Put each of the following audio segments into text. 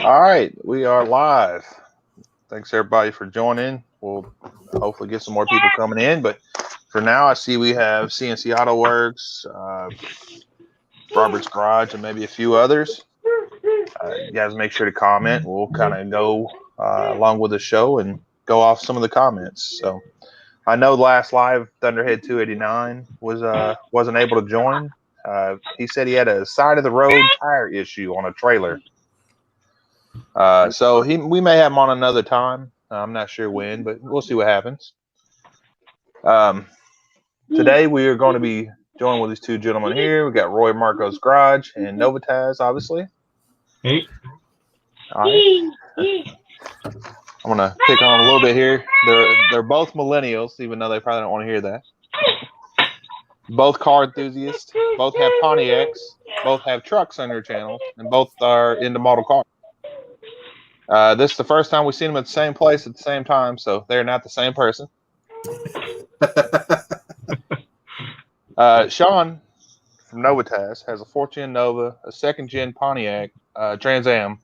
All right, we are live. Thanks everybody for joining. We'll hopefully get some more people coming in, but for now, I see we have CNC Auto Works, Robert's Garage, and maybe a few others. You guys make sure to comment. We'll kind of go along with the show and go off some of the comments. So I know last live Thunderhead 289 wasn't able to join. He said he had a side of the road tire issue on a trailer. So we may have him on another time. I'm not sure when, but we'll see what happens. Today we are going to be joined with these two gentlemen here. We got Roy Marko's Garage and NovaTazz, obviously. Hey. All right. I'm gonna pick on a little bit here. They're both millennials, even though they probably don't want to hear that. Both car enthusiasts. Both have Pontiacs. Both have trucks on their channel, and both are into model cars. This is the first time we've seen them at the same place at the same time, so they're not the same person. Sean from NovaTazz has a 4th-gen Nova, a 2nd-gen Pontiac Trans Am,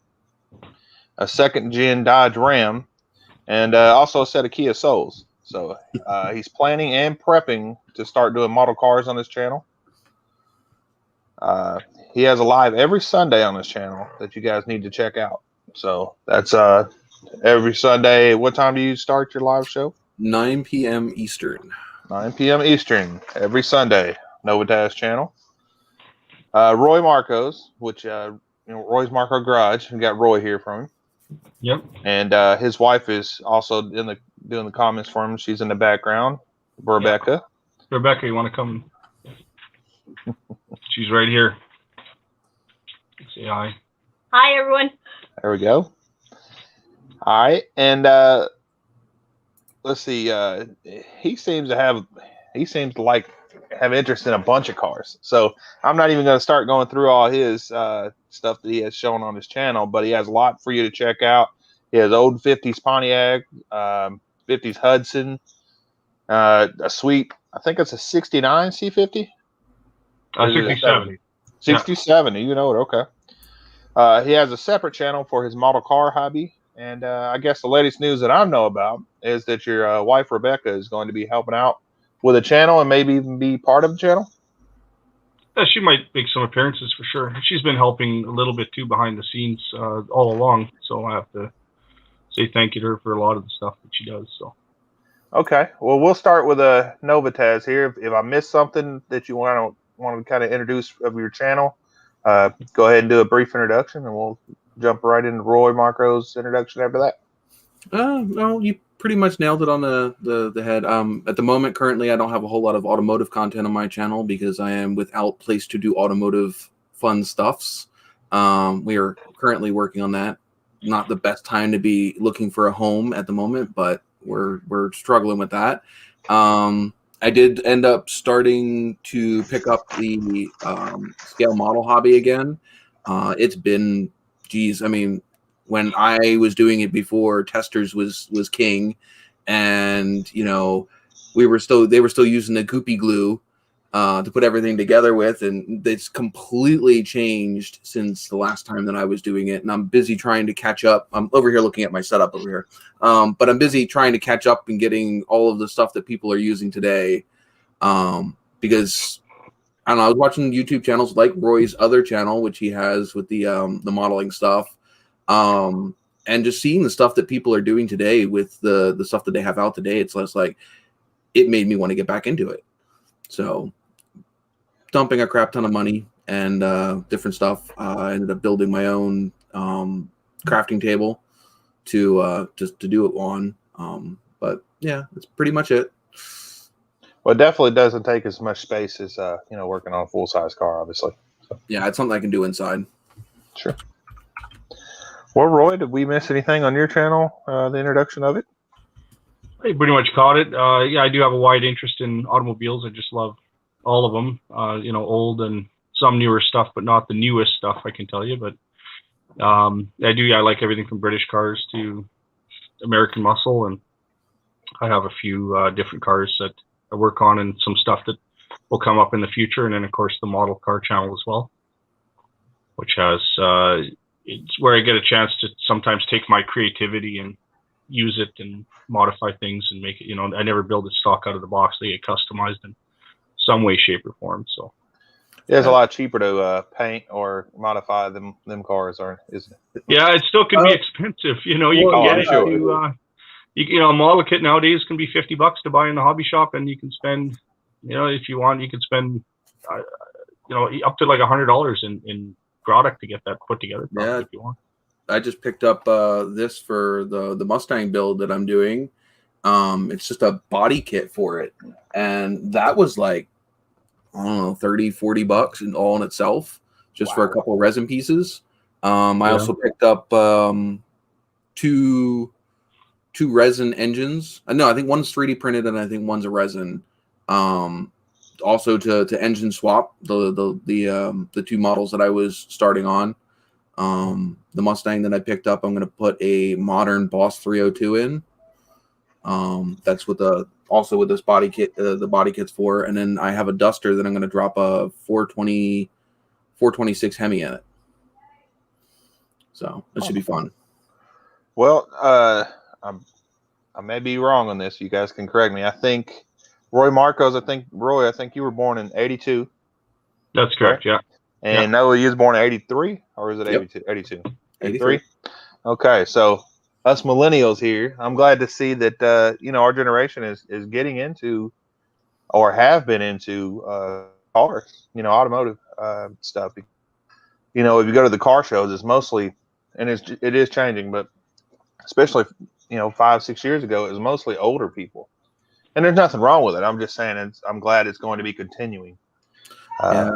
a 2nd-gen Dodge Ram, and also a set of Kia Souls. So he's planning and prepping to start doing model cars on his channel. He has a live every Sunday on his channel that you guys need to check out. So that's every Sunday. What time do you start your live show? 9 p.m. Eastern. 9 p.m. Eastern every Sunday. NovaTazz channel. Roy Marko's, which Roy's Marko Garage. We got Roy here from him. Yep. And his wife is also doing the comments for him. She's in the background. Rebecca. Yep. Rebecca, you want to come? She's right here. Say hi. Hi, everyone. There we go. All right, and let's see. He seems to have interest in a bunch of cars. So I'm not even going to start going through all his stuff that he has shown on his channel, but he has a lot for you to check out. He has old 50s Pontiac, 50s Hudson, a sweet, I think it's a 69 C50. 67. 67. Yeah. You know it. Okay. He has a separate channel for his model car hobby. And I guess the latest news that I know about is that your wife, Rebecca, is going to be helping out with a channel and maybe even be part of the channel. Yeah, she might make some appearances for sure. She's been helping a little bit too behind the scenes all along. So I have to say thank you to her for a lot of the stuff that she does. So. Okay. Well, we'll start with a NovaTazz here. If I missed something that you want to kind of introduce of your channel, go ahead and do a brief introduction, and we'll jump right into Roy Marko's introduction after that. No, you pretty much nailed it on the head. At the moment, currently, I don't have a whole lot of automotive content on my channel because I am without place to do automotive fun stuffs. We are currently working on that. Not the best time to be looking for a home at the moment, but we're struggling with that. I did end up starting to pick up the scale model hobby again. It's been, geez, I mean, when I was doing it before, Testers was king, and they were still using the goopy glue to put everything together with, and it's completely changed since the last time that I was doing it. And I'm busy trying to catch up. I'm over here looking at my setup over here, but I'm busy trying to catch up and getting all of the stuff that people are using today, because I don't know. I was watching YouTube channels like Roy's other channel, which he has with the modeling stuff, and just seeing the stuff that people are doing today with the stuff that they have out today. It's less like it made me want to get back into it. So dumping a crap ton of money and different stuff. I ended up building my own crafting table to do it on. But yeah, that's pretty much it. Well, it definitely doesn't take as much space as working on a full-size car, obviously. So. Yeah, it's something I can do inside. Sure. Well, Roy, did we miss anything on your channel? The introduction of it? You pretty much caught it. Yeah, I do have a wide interest in automobiles. I just love all of them. Old and some newer stuff, but not the newest stuff, I can tell you. But I like everything from British cars to American muscle, and I have a few different cars that I work on, and some stuff that will come up in the future. And then, of course, the model car channel as well, which has it's where I get a chance to sometimes take my creativity and use it and modify things and make it, you know, I never build it stock out of the box. They get customized in some way, shape, or form. So yeah, it's a lot cheaper to paint or modify them cars, isn't it? yeah, it still can be expensive. You know, you can get it to, you know, a model kit nowadays can be $50 to buy in the hobby shop, and you can spend, you know, if you want, you can spend, you know, up to like $100 in product to get that put together. Yeah, if you want. I just picked up this for the Mustang build that I'm doing. It's just a body kit for it, and that was like, I don't know, $30-$40 and all in itself, just for a couple of resin pieces. I also picked up two resin engines. No, I think one's 3D printed and I think one's a resin. Also to engine swap the two models that I was starting on. The Mustang that I picked up, I'm going to put a modern Boss 302 in. That's what also with this body kit, the body kit's for. And then I have a Duster that I'm going to drop a 426 Hemi in it. So that should be fun. Well, I may be wrong on this. You guys can correct me. I think Roy Marcos, I think you were born in 82. That's correct, yeah. And Noah, you was born in 83, or is it 82? 82. 83. Okay, so us millennials here, I'm glad to see that you know, our generation is getting into, or have been into, cars, you know, automotive stuff. You know, if you go to the car shows, it's mostly, and it is changing, but especially, you know, 5-6 years ago, it was mostly older people, and there's nothing wrong with it. I'm just saying, I'm glad it's going to be continuing. Yeah,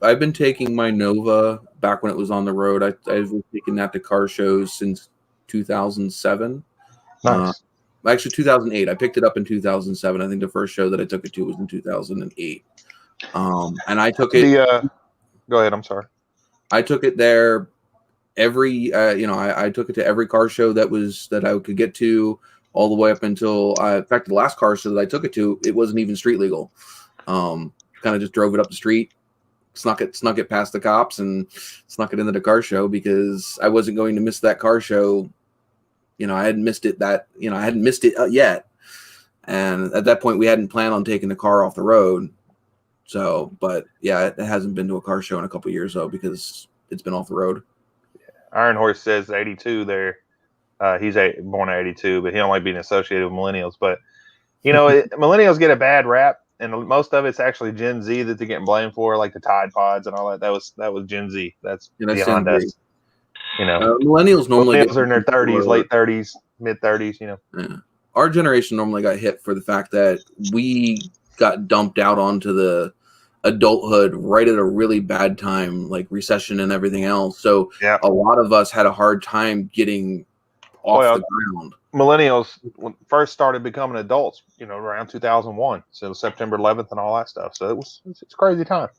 I've been taking my Nova back when it was on the road. I've been taking that to car shows since 2007. Nice. Actually, 2008. I picked it up in 2007. I think the first show that I took it to was in 2008. And I took it. Go ahead. I'm sorry. I took it there every. You know, I took it to every car show that I could get to, all the way up until. In fact, the last car show that I took it to, it wasn't even street legal. Kind of just drove it up the street, snuck it past the cops, and snuck it into the car show because I wasn't going to miss that car show. You know, I hadn't missed it yet, and at that point we hadn't planned on taking the car off the road. So, but yeah, it hasn't been to a car show in a couple of years though because it's been off the road. Iron Horse says 82 there. He's born in 82, but he don't like being associated with millennials. But you know, millennials get a bad rap. And most of it's actually Gen Z that they're getting blamed for, like the Tide Pods and all that. That was Gen Z. That's beyond us. You know, millennials normally are in their 30s, late 30s, mid 30s. You know, our generation normally got hit for the fact that we got dumped out onto the adulthood right at a really bad time, like recession and everything else. So a lot of us had a hard time getting off the ground. Millennials first started becoming adults, you know, around 2001, so September 11th and all that stuff. So it's a crazy time.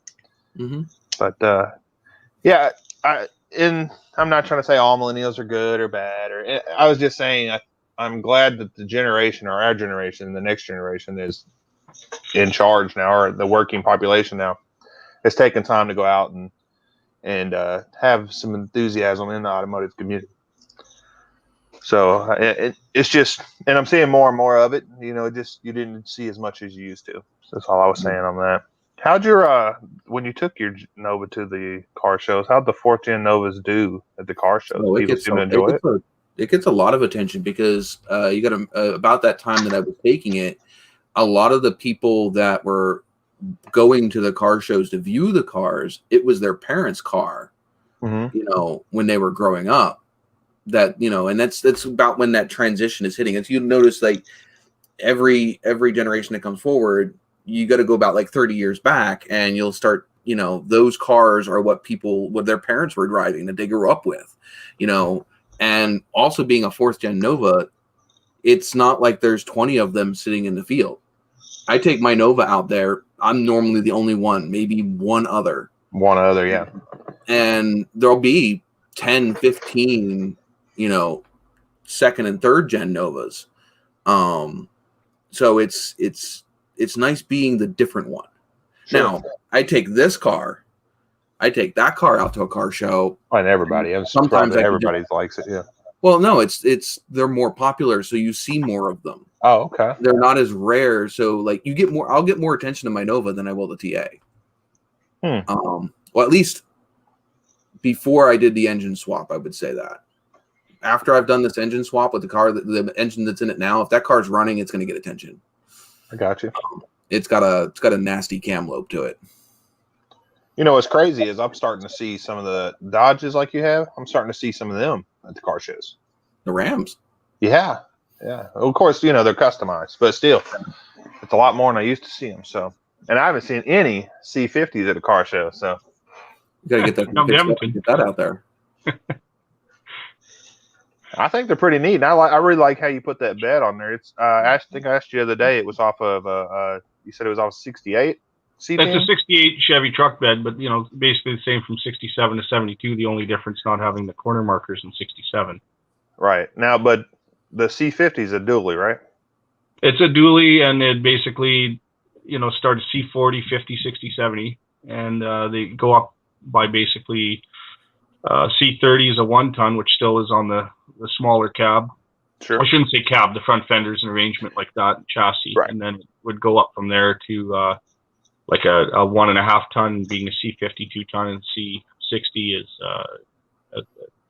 Mm-hmm. But yeah, I'm not trying to say all millennials are good or bad, or I was just saying I'm glad that the generation, or our generation, the next generation, is in charge now, or the working population now, is taking time to go out and have some enthusiasm in the automotive community. So it's just, and I'm seeing more and more of it. You know, you didn't see as much as you used to. So that's all I was saying on that. How'd your when you took your Nova to the car shows, how'd the 4th Gen Novas do at the car shows? People seem to enjoy it. It gets a lot of attention because you got about that time that I was taking it, a lot of the people that were going to the car shows to view the cars, it was their parents' car. Mm-hmm. You know, when they were growing up. That, you know, and that's about when that transition is hitting. As you notice, like every generation that comes forward, you got to go about like 30 years back, and you'll start, you know, those cars are what their parents were driving that they grew up with, you know. And also being a 4th Gen Nova, it's not like there's 20 of them sitting in the field. I take my Nova out there. I'm normally the only one, maybe one other, yeah. And there'll be 10, 15. You know, 2nd and 3rd Gen Novas. So it's nice being the different one. Sure. Now, I take this car, I take that car out to a car show. And everybody. I'm Sometimes surprised that everybody likes it. Yeah. Well, no, they're more popular, so you see more of them. Oh, okay. They're not as rare, so like you get more. I'll get more attention to my Nova than I will the TA. Well, at least before I did the engine swap, I would say that. After I've done this engine swap with the car, the engine that's in it now, if that car's running, it's going to get attention. I got you. It's got a nasty cam lobe to it. You know what's crazy is I'm starting to see some of the Dodges like you have. I'm starting to see some of them at the car shows. The Rams. Yeah. Yeah. Of course, they're customized, but still, it's a lot more than I used to see them. So, and I haven't seen any C50s at the car show. So, you got to get that out there. I think they're pretty neat. And I really like how you put that bed on there. It's I think I asked you the other day. It was off of you said it was off 68. It's a 68 Chevy truck bed, but basically the same from 67 to 72. The only difference not having the corner markers in 67. Right now, but the C50 is a dually, right? It's a dually, and it basically starts C40, 50, 60, 70, and they go up by basically C30 is a 1-ton, which still is on the smaller cab. Sure. I shouldn't say cab, the front fender's an arrangement like that, chassis. Right. And then it would go up from there to like a 1.5-ton being a C50 2-ton, and C60 is a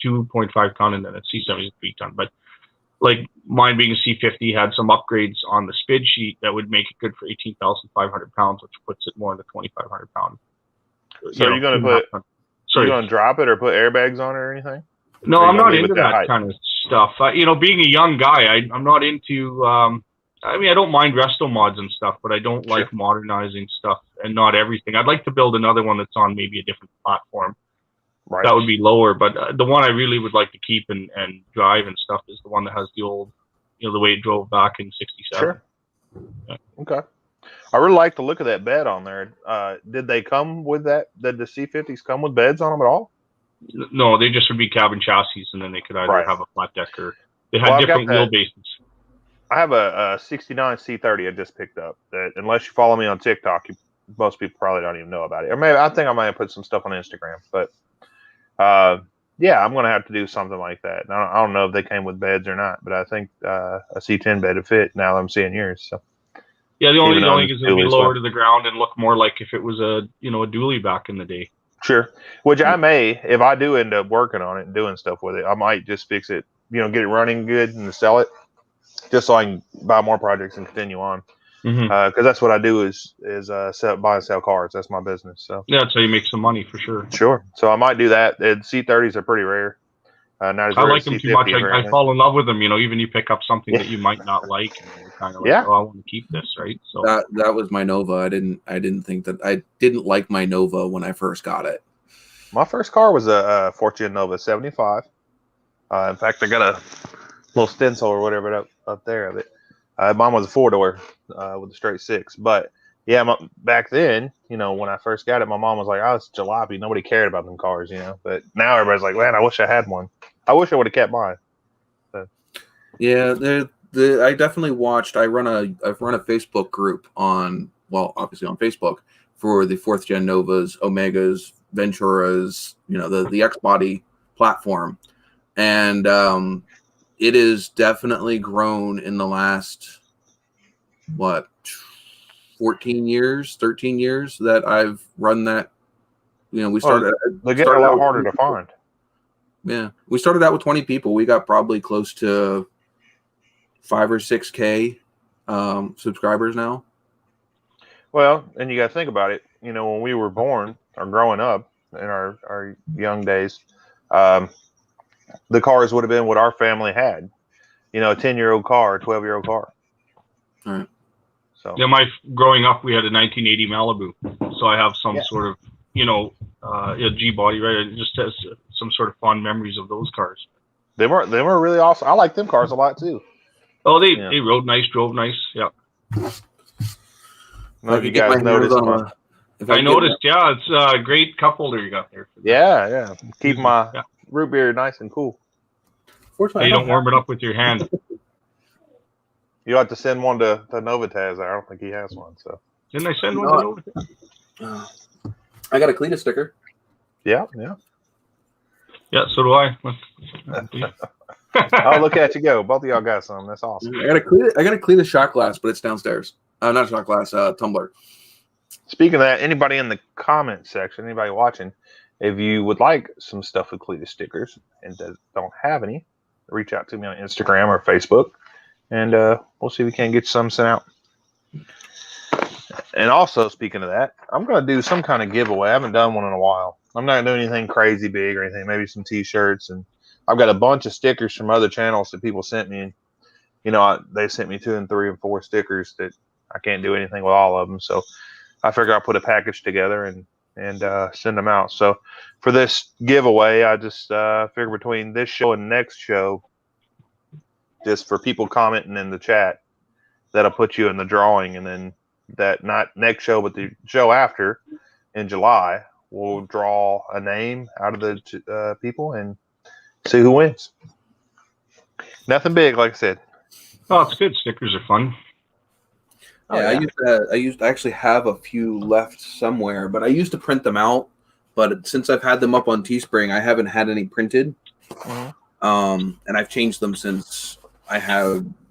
2.5 ton, and then a C70 is a 3-ton. But like mine being a C50 had some upgrades on the spid sheet that would make it good for 18,500 pounds, which puts it more in the 2,500 pound. So are you going to drop it or put airbags on it or anything? No, I'm not into that kind of stuff. Being a young guy, I'm not into. I don't mind resto mods and stuff, but I don't like modernizing stuff and not everything. I'd like to build another one that's on maybe a different platform. Right. That would be lower, but the one I really would like to keep and drive and stuff is the one that has the old, the way it drove back in 67. Sure. Yeah. Okay. I really like the look of that bed on there. Did they come with that? Did the C50s come with beds on them at all? No, they just would be cabin chassis, and then they could either have a flat deck or they had different wheelbases. I have a 69 C30 I just picked up that, unless you follow me on TikTok, most people probably don't even know about it. Or maybe I think I might have put some stuff on Instagram, but yeah, I'm going to have to do something like that. I don't know if they came with beds or not, but I think a C10 bed would fit now that I'm seeing yours. So. Yeah, the only thing is it would be lower to the ground and look more like if it was a dually back in the day. Sure. Which I may, if I do end up working on it and doing stuff with it, I might just fix it, get it running good and sell it, just so I can buy more projects and continue on. Because that's what I do is buy and sell cars. That's my business. So yeah, that's how you make some money for sure. Sure. So I might do that. And C30s are pretty rare. Not as I like them too much. I fall in love with them. Even you pick up something that you might not like, and you're kind of like, oh, I want to keep this, right? So that was my Nova. I didn't think that I didn't like my Nova when I first got it. My first car was a Fortune Nova 75. In fact, I got a little stencil or whatever up there of it. Mine was a 4-door with a straight 6. But yeah, back then, when I first got it, my mom was like, "Oh, it's jalopy." Nobody cared about them cars, But now everybody's like, "Man, I wish I had one. I wish I would have kept mine." So. Yeah, I definitely watched. I've run a Facebook group obviously on Facebook for the 4th gen Novas, Omegas, Venturas, the X body platform, and it is definitely grown in the last 13 years that I've run that. We started. They get a lot harder to find. Yeah, we started out with 20 people. We got probably close to 5 or 6K subscribers now. Well, and you got to think about it. When we were born or growing up in our young days, the cars would have been what our family had. A 10-year-old car, a 12-year-old car. All right. So yeah, growing up, we had a 1980 Malibu, so I have some sort of a G body, right? It just has some sort of fond memories of those cars. They were really awesome. I like them cars a lot too. Oh, they rode nice, drove nice. Yeah. You guys noticed. I noticed. Yeah, it's a great cup holder you got there. Yeah. Keep my root beer nice and cool. Fortunately, you don't warm it up with your hand. You have to send one to NovaTazz. I don't think he has one. So didn't I send one to NovaTazz? I got a Cleatus sticker. Yeah. Yeah, so do I. Oh, look at you go! Both of y'all got some. That's awesome. I gotta clean the shot glass, but it's downstairs. Not shot glass, tumbler. Speaking of that, anybody in the comment section, anybody watching, if you would like some Stuff with Cletus stickers and don't have any, reach out to me on Instagram or Facebook, and we'll see if we can get some sent out. And also, speaking of that, I'm going to do some kind of giveaway. I haven't done one in a while. I'm not doing anything crazy big or anything. Maybe some T-shirts, and I've got a bunch of stickers from other channels that people sent me. You know, they sent me 2 and 3 and 4 stickers that I can't do anything with all of them. So I figure I'll put a package together and send them out. So for this giveaway, I just figure between this show and next show, just for people commenting in the chat, that'll put you in the drawing. And then that not next show, but the show after in July, we'll draw a name out of the people and see who wins. Nothing big, like I said. Oh, it's good. Stickers are fun. Yeah, I actually have a few left somewhere, but I used to print them out. But since I've had them up on Teespring, I haven't had any printed. And I've changed them since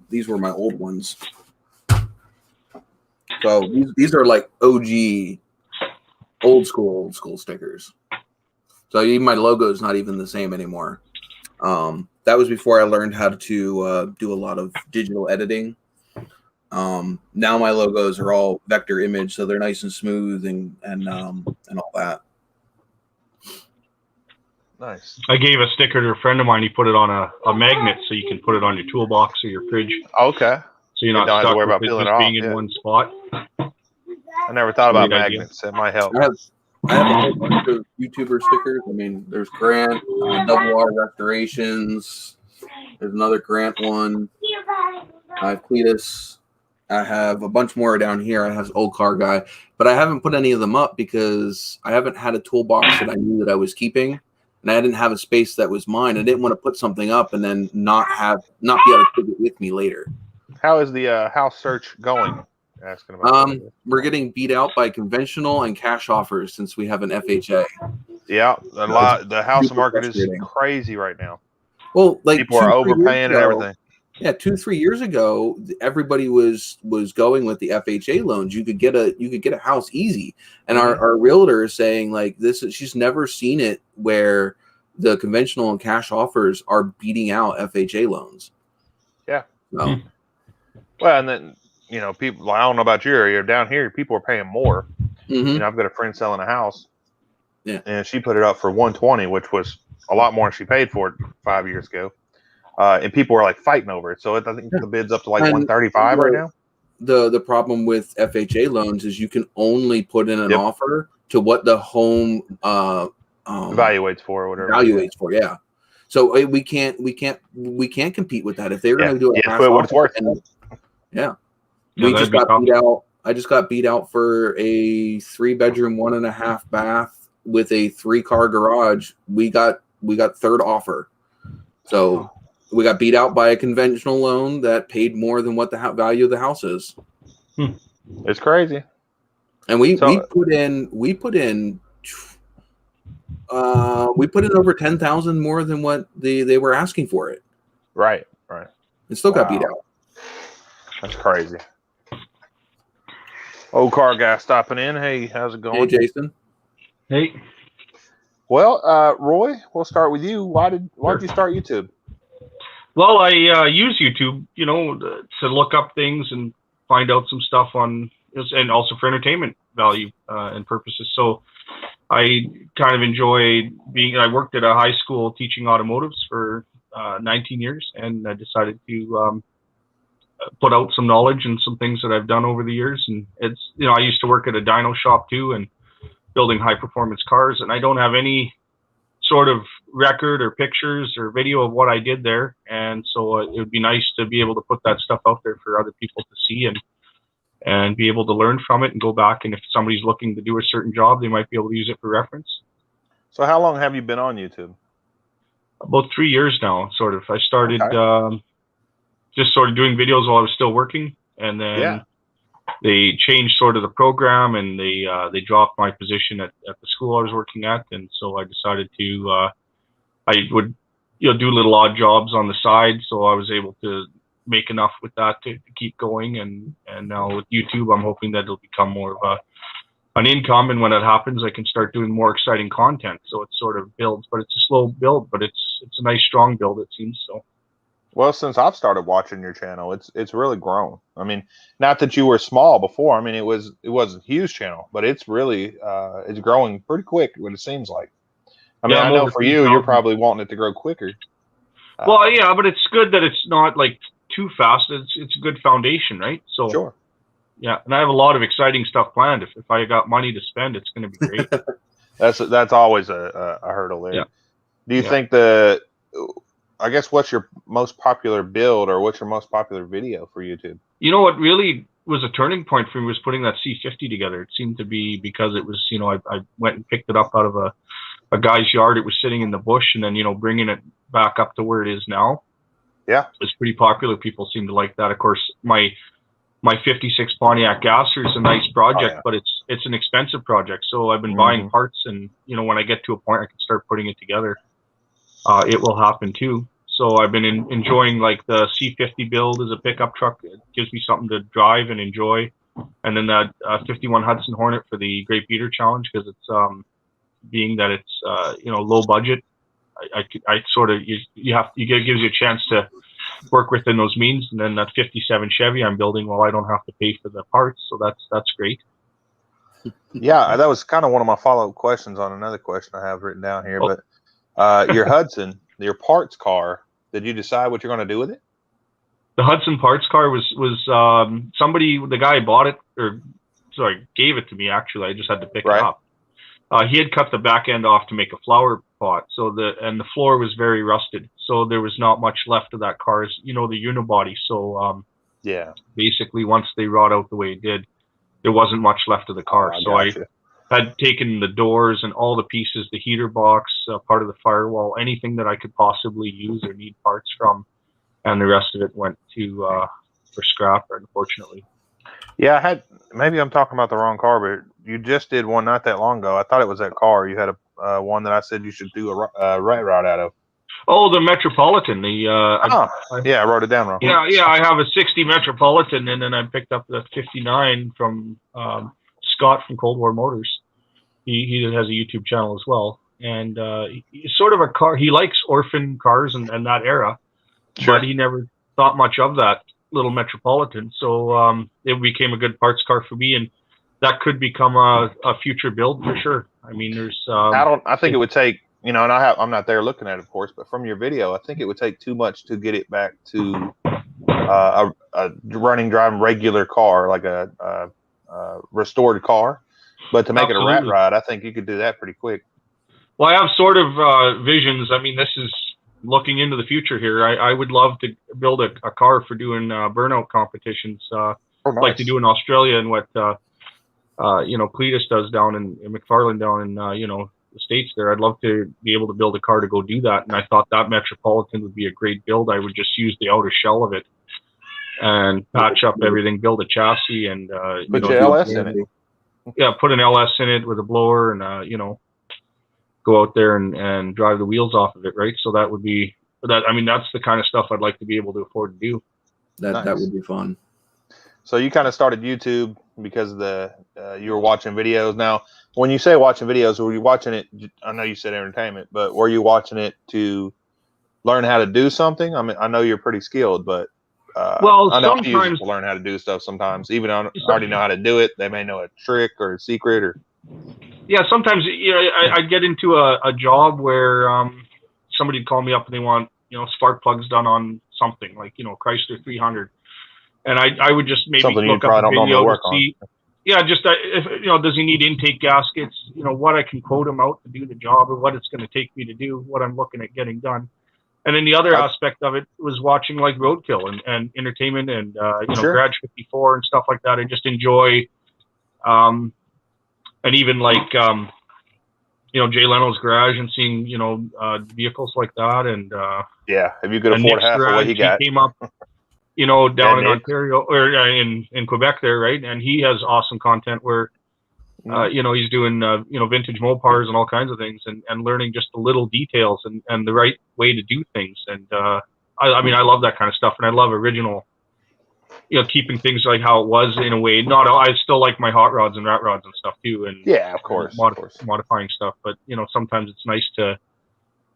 these were my old ones. So these are like OG, old school stickers. So even my logo is not even the same anymore. That was before I learned how to do a lot of digital editing. Now my logos are all vector image, so they're nice and smooth and all that. Nice. I gave a sticker to a friend of mine. He put it on a magnet, so you can put it on your toolbox or your fridge. Okay. So you're not don't have stuck to worry about with it peeling just it being off, in yeah. one spot. I never thought about magnets. That might help. I have a whole bunch of YouTuber stickers. I mean, there's Grant, Double R Restorations. There's another Grant one. I have Cletus. I have a bunch more down here. I have Old Car Guy, but I haven't put any of them up because I haven't had a toolbox that I knew that I was keeping, and I didn't have a space that was mine. I didn't want to put something up and then not be able to take it with me later. How is the house search going? Asking about we're getting beat out by conventional and cash offers since we have an FHA. Yeah, the house market is crazy right now. Well, like people are overpaying and everything. Yeah, 2-3 years ago, everybody was going with the FHA loans. You could get a house easy, and our realtor is saying like she's never seen it where the conventional and cash offers are beating out FHA loans. Yeah. So. Well, and then people. I don't know about your area. Down here, people are paying more. I've got a friend selling a house. Yeah. And she put it up for $120, which was a lot more than she paid for it 5 years ago. And people were like fighting over it. So I think the bid's up to like $135 right now. The problem with FHA loans is you can only put in an offer to what the home evaluates for or whatever. Evaluates for, yeah. So we can't compete with that. If they were going to do a what it's worth. We just got beat out. I just got beat out for a 3-bedroom, 1.5 bath with a 3-car garage. We got third offer. So we got beat out by a conventional loan that paid more than what the value of the house is. It's crazy. And we put in over 10,000 more than what they were asking for it. Right. It still got beat out. That's crazy. Old Car Guy stopping in. Hey, how's it going? Hey, Jason. Hey. Well, Roy, we'll start with you. Why did you start YouTube? Well, I use YouTube, to look up things and find out some stuff and also for entertainment value and purposes. So I kind of enjoy I worked at a high school teaching automotives for 19 years, and I decided to put out some knowledge and some things that I've done over the years. And it's, I used to work at a dyno shop too and building high performance cars, and I don't have any sort of record or pictures or video of what I did there. And so it would be nice to be able to put that stuff out there for other people to see and be able to learn from it and go back. And if somebody's looking to do a certain job, they might be able to use it for reference. So how long have you been on YouTube? About 3 years now, sort of. I started just sort of doing videos while I was still working. And then they changed sort of the program, and they dropped my position at the school I was working at, and so I decided to I would do little odd jobs on the side, so I was able to make enough with that to keep going, and now with YouTube I'm hoping that it'll become more of an income, and when that happens I can start doing more exciting content. So it sort of builds, but it's a slow build, but it's a nice strong build, it seems. So well, since I've started watching your channel, it's really grown. I mean, not that you were small before. I mean, it wasn't a huge channel, but it's really it's growing pretty quick. What it seems like. I mean, I know for you, you're probably wanting it to grow quicker. Well, yeah, but it's good that it's not like too fast. It's a good foundation, right? So sure. Yeah, and I have a lot of exciting stuff planned. If I got money to spend, it's going to be great. That's always a hurdle there. Yeah. Do you think I guess what's your most popular build, or what's your most popular video for YouTube? You know what really was a turning point for me was putting that C50 together. It seemed to be because it was, I went and picked it up out of a guy's yard. It was sitting in the bush, and then, bringing it back up to where it is now. Yeah. It's pretty popular. People seem to like that. Of course, my 56 Pontiac gasser is a nice project, but it's an expensive project. So I've been buying parts, and when I get to a point I can start putting it together, it will happen too. So I've been enjoying like the C50 build as a pickup truck. It gives me something to drive and enjoy. And then that 51 Hudson Hornet for the Great Beater Challenge, because it's being that it's low budget. I sort of it gives you a chance to work within those means. And then that 57 Chevy I'm building, well, I don't have to pay for the parts, so that's great. Yeah, that was kind of one of my follow-up questions on another question I have written down here. But your Hudson, your parts car, did you decide what you're going to do with it? The Hudson parts car was somebody, the guy bought it, gave it to me actually. I just had to pick it up. He had cut the back end off to make a flower pot, and the floor was very rusted, so there was not much left of that car. The unibody. So yeah, basically once they wrought out the way it did, there wasn't much left of the car. I had taken the doors and all the pieces, the heater box, part of the firewall, anything that I could possibly use or need parts from, and the rest of it went to for scrap, unfortunately. Yeah, maybe I'm talking about the wrong car, but you just did one not that long ago. I thought it was that car. You had one that I said you should do a rat rod out of. Oh, the Metropolitan. I wrote it down wrong. Yeah, I have a 60 Metropolitan, and then I picked up the 59 from Scott from Cold War Motors. He has a YouTube channel as well, and he's sort of a car. He likes orphan cars and that era, but he never thought much of that little Metropolitan. So it became a good parts car for me, and that could become a future build for sure. I mean, there's I think it would take, and I'm not there looking at it, of course, but from your video, I think it would take too much to get it back to a driving regular car, like a restored car. But to make it a rat rod, I think you could do that pretty quick. Well, I have sort of visions. I mean, this is looking into the future here. I would love to build a car for doing burnout competitions, like they do in Australia, and what Cleatus does down in McFarland down in the States there. I'd love to be able to build a car to go do that, and I thought that Metropolitan would be a great build. I would just use the outer shell of it and patch up everything, build a chassis, and put your LS in it. Yeah, put an LS in it with a blower, and go out there and drive the wheels off of it, right? So that would be that. I mean, that's the kind of stuff I'd like to be able to afford to do. That would be fun. So you kind of started YouTube because of you were watching videos. Now, when you say watching videos, were you watching it? I know you said entertainment, but were you watching it to learn how to do something? I mean, I know you're pretty skilled, but well, I know sometimes people learn how to do stuff. Sometimes, even I already know how to do it, they may know a trick or a secret or. Yeah, sometimes I'd get into a job where somebody'd call me up and they want spark plugs done on something like Chrysler 300, and I would just maybe look up a video to see. Yeah, just if does he need intake gaskets? What I can quote him out to do the job, or what it's going to take me to do what I'm looking at getting done. And then the other aspect of it was watching like Roadkill and entertainment and Garage 54 and stuff like that. I just enjoy. And even like, Jay Leno's Garage and seeing, vehicles like that. And yeah, if you could afford half of what he got. Came up, you know, down in Nick. Ontario or in Quebec there, right? And he has awesome content where, you know, he's doing, you know, vintage Mopars and all kinds of things and learning just the little details and the right way to do things. And I mean, I love that kind of stuff, and I love original, you know, keeping things like how it was in a way. Not, I still like my hot rods and rat rods and stuff too, and Yeah, of course. Modifying stuff. But you know, sometimes it's nice to,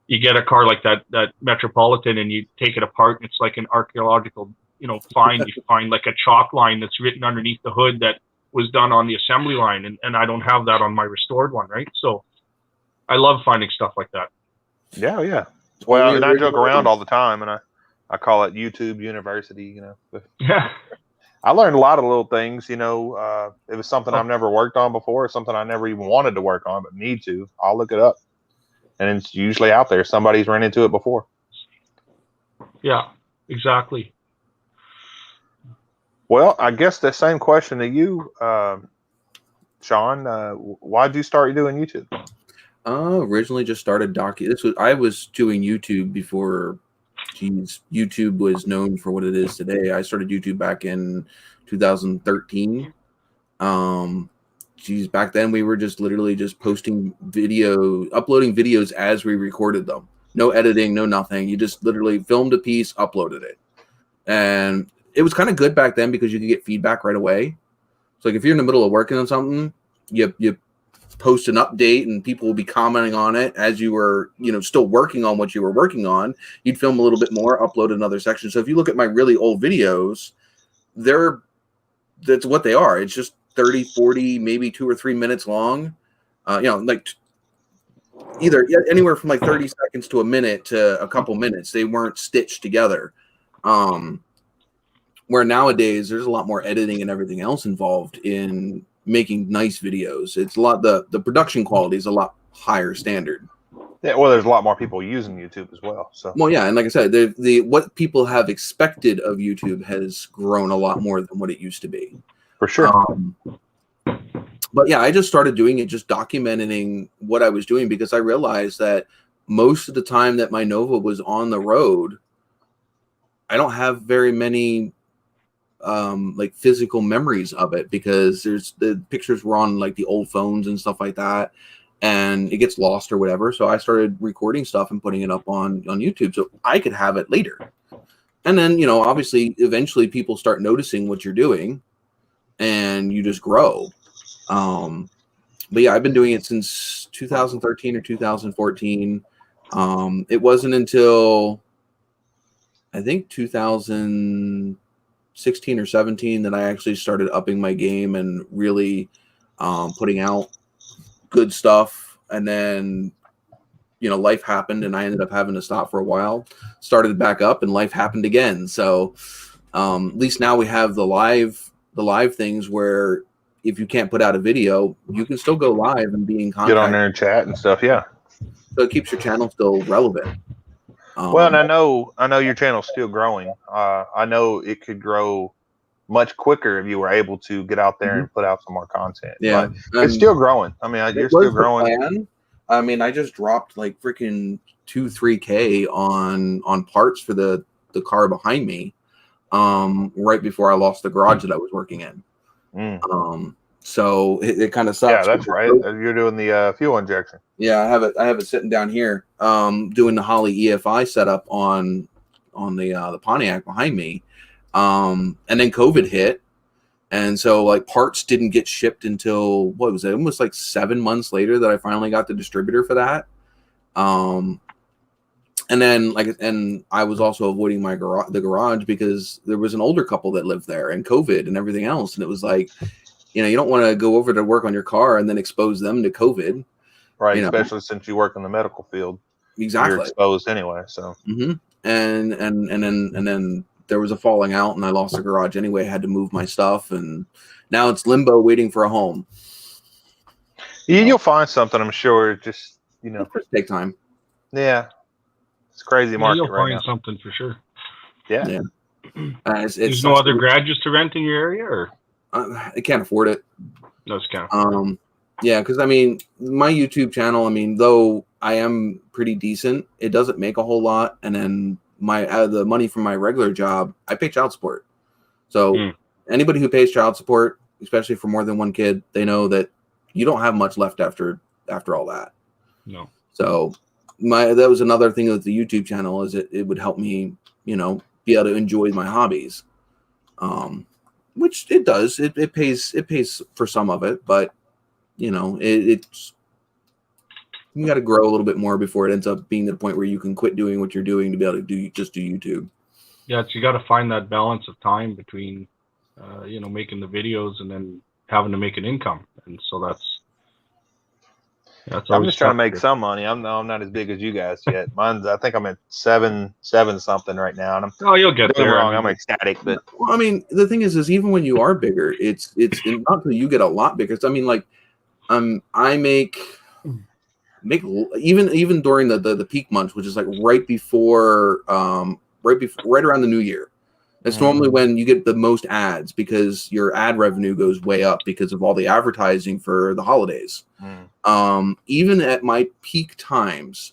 you get a car like that Metropolitan and you take it apart, and it's like an archaeological, you know, find. You find like a chalk line that's written underneath the hood that was done on the assembly line, and I don't have that on my restored one, right? So I love finding stuff like that. Yeah, yeah. Well, and I joke around all the time, and I call it YouTube University, you know. Yeah. I learned a lot of little things, you know. It was something I've never worked on before, something I never even wanted to work on, but need to. I'll look it up. And it's usually out there. Somebody's run into it before. Yeah, exactly. Well, I guess the same question to you, Sean. Why'd you start doing YouTube? Originally just started I was doing YouTube before YouTube was known for what it is today. I started YouTube back in 2013. Back then we were just literally just uploading videos as we recorded them. No editing, no nothing. You just literally filmed a piece, uploaded it. And it was kind of good back then because you could get feedback right away. So like if you're in the middle of working on something, you post an update and people will be commenting on it as you were, you know, still working on what you were working on. You'd film a little bit more, upload another section. So if you look at my really old videos, that's what they are. It's just 30, 40, maybe 2 or 3 minutes long. You know, like either anywhere from like 30 seconds to a minute to a couple minutes. They weren't stitched together. Where nowadays there's a lot more editing and everything else involved in making nice videos. It's a lot, the production quality is a lot higher standard. Yeah, well, there's a lot more people using YouTube as well. So well, yeah, and like I said, the what people have expected of YouTube has grown a lot more than what it used to be. For sure. But yeah, I just started doing it, just documenting what I was doing, because I realized that most of the time that my Nova was on the road, I don't have very many like physical memories of it, because the pictures were on like the old phones and stuff like that, and it gets lost or whatever. So I started recording stuff and putting it up on YouTube so I could have it later. And then, you know, obviously eventually people start noticing what you're doing and you just grow. But yeah, I've been doing it since 2013 or 2014. It wasn't until I think 2016 or 17 that I actually started upping my game and really putting out good stuff. And then, you know, life happened and I ended up having to stop for a while, started back up, and life happened again. So at least now we have the live things where if you can't put out a video, you can still go live and be in contact. Get on there and chat and stuff. Yeah. So it keeps your channel still relevant. Well, and I know your channel's still growing. I know it could grow much quicker if you were able to get out there and put out some more content. Yeah, it's still growing. I mean, you're still growing. I mean, I just dropped like freaking 2-3K on parts for the car behind me, right before I lost the garage that I was working in. So it kind of sucks. Yeah, that's right. You're doing the fuel injection. Yeah, I have it sitting down here, doing the Holley EFI setup on the Pontiac behind me. And then COVID hit, and so like parts didn't get shipped until, what was it, almost like 7 months later that I finally got the distributor for that. And then and I was also avoiding the garage because there was an older couple that lived there and COVID and everything else, and it was like, you know, you don't want to go over to work on your car and then expose them to COVID. Right, you know? Especially since you work in the medical field. Exactly. You're exposed anyway, so. And then there was a falling out and I lost the garage anyway. I had to move my stuff, and now it's limbo waiting for a home. You'll find something, I'm sure. Just, you know. It'll take time. Yeah. It's crazy market you'll right find now. something for sure. Yeah. There's no other garages to rent in your area, or? I can't afford it. No, it's can't afford it. Yeah, because I mean, my YouTube channel, I mean, though I am pretty decent, it doesn't make a whole lot. And then the money from my regular job, I pay child support. So anybody who pays child support, especially for more than one kid, they know that you don't have much left after all that. No. So that was another thing with the YouTube channel, is it would help me, be able to enjoy my hobbies. Which it does. It pays for some of it, but it's, you got to grow a little bit more before it ends up being to the point where you can quit doing what you're doing to be able to just do YouTube. Yeah, so you got to find that balance of time between, making the videos and then having to make an income, and so that's I'm just trying to make some money. I'm not as big as you guys yet. I think I'm at seven something right now, and you'll get there. Wrong. I'm ecstatic, but well, I mean, the thing is even when you are bigger, it's not until you get a lot bigger. So, I mean, like, I make even during the peak months, which is like right around the new year. That's normally when you get the most ads, because your ad revenue goes way up because of all the advertising for the holidays. Even at my peak times,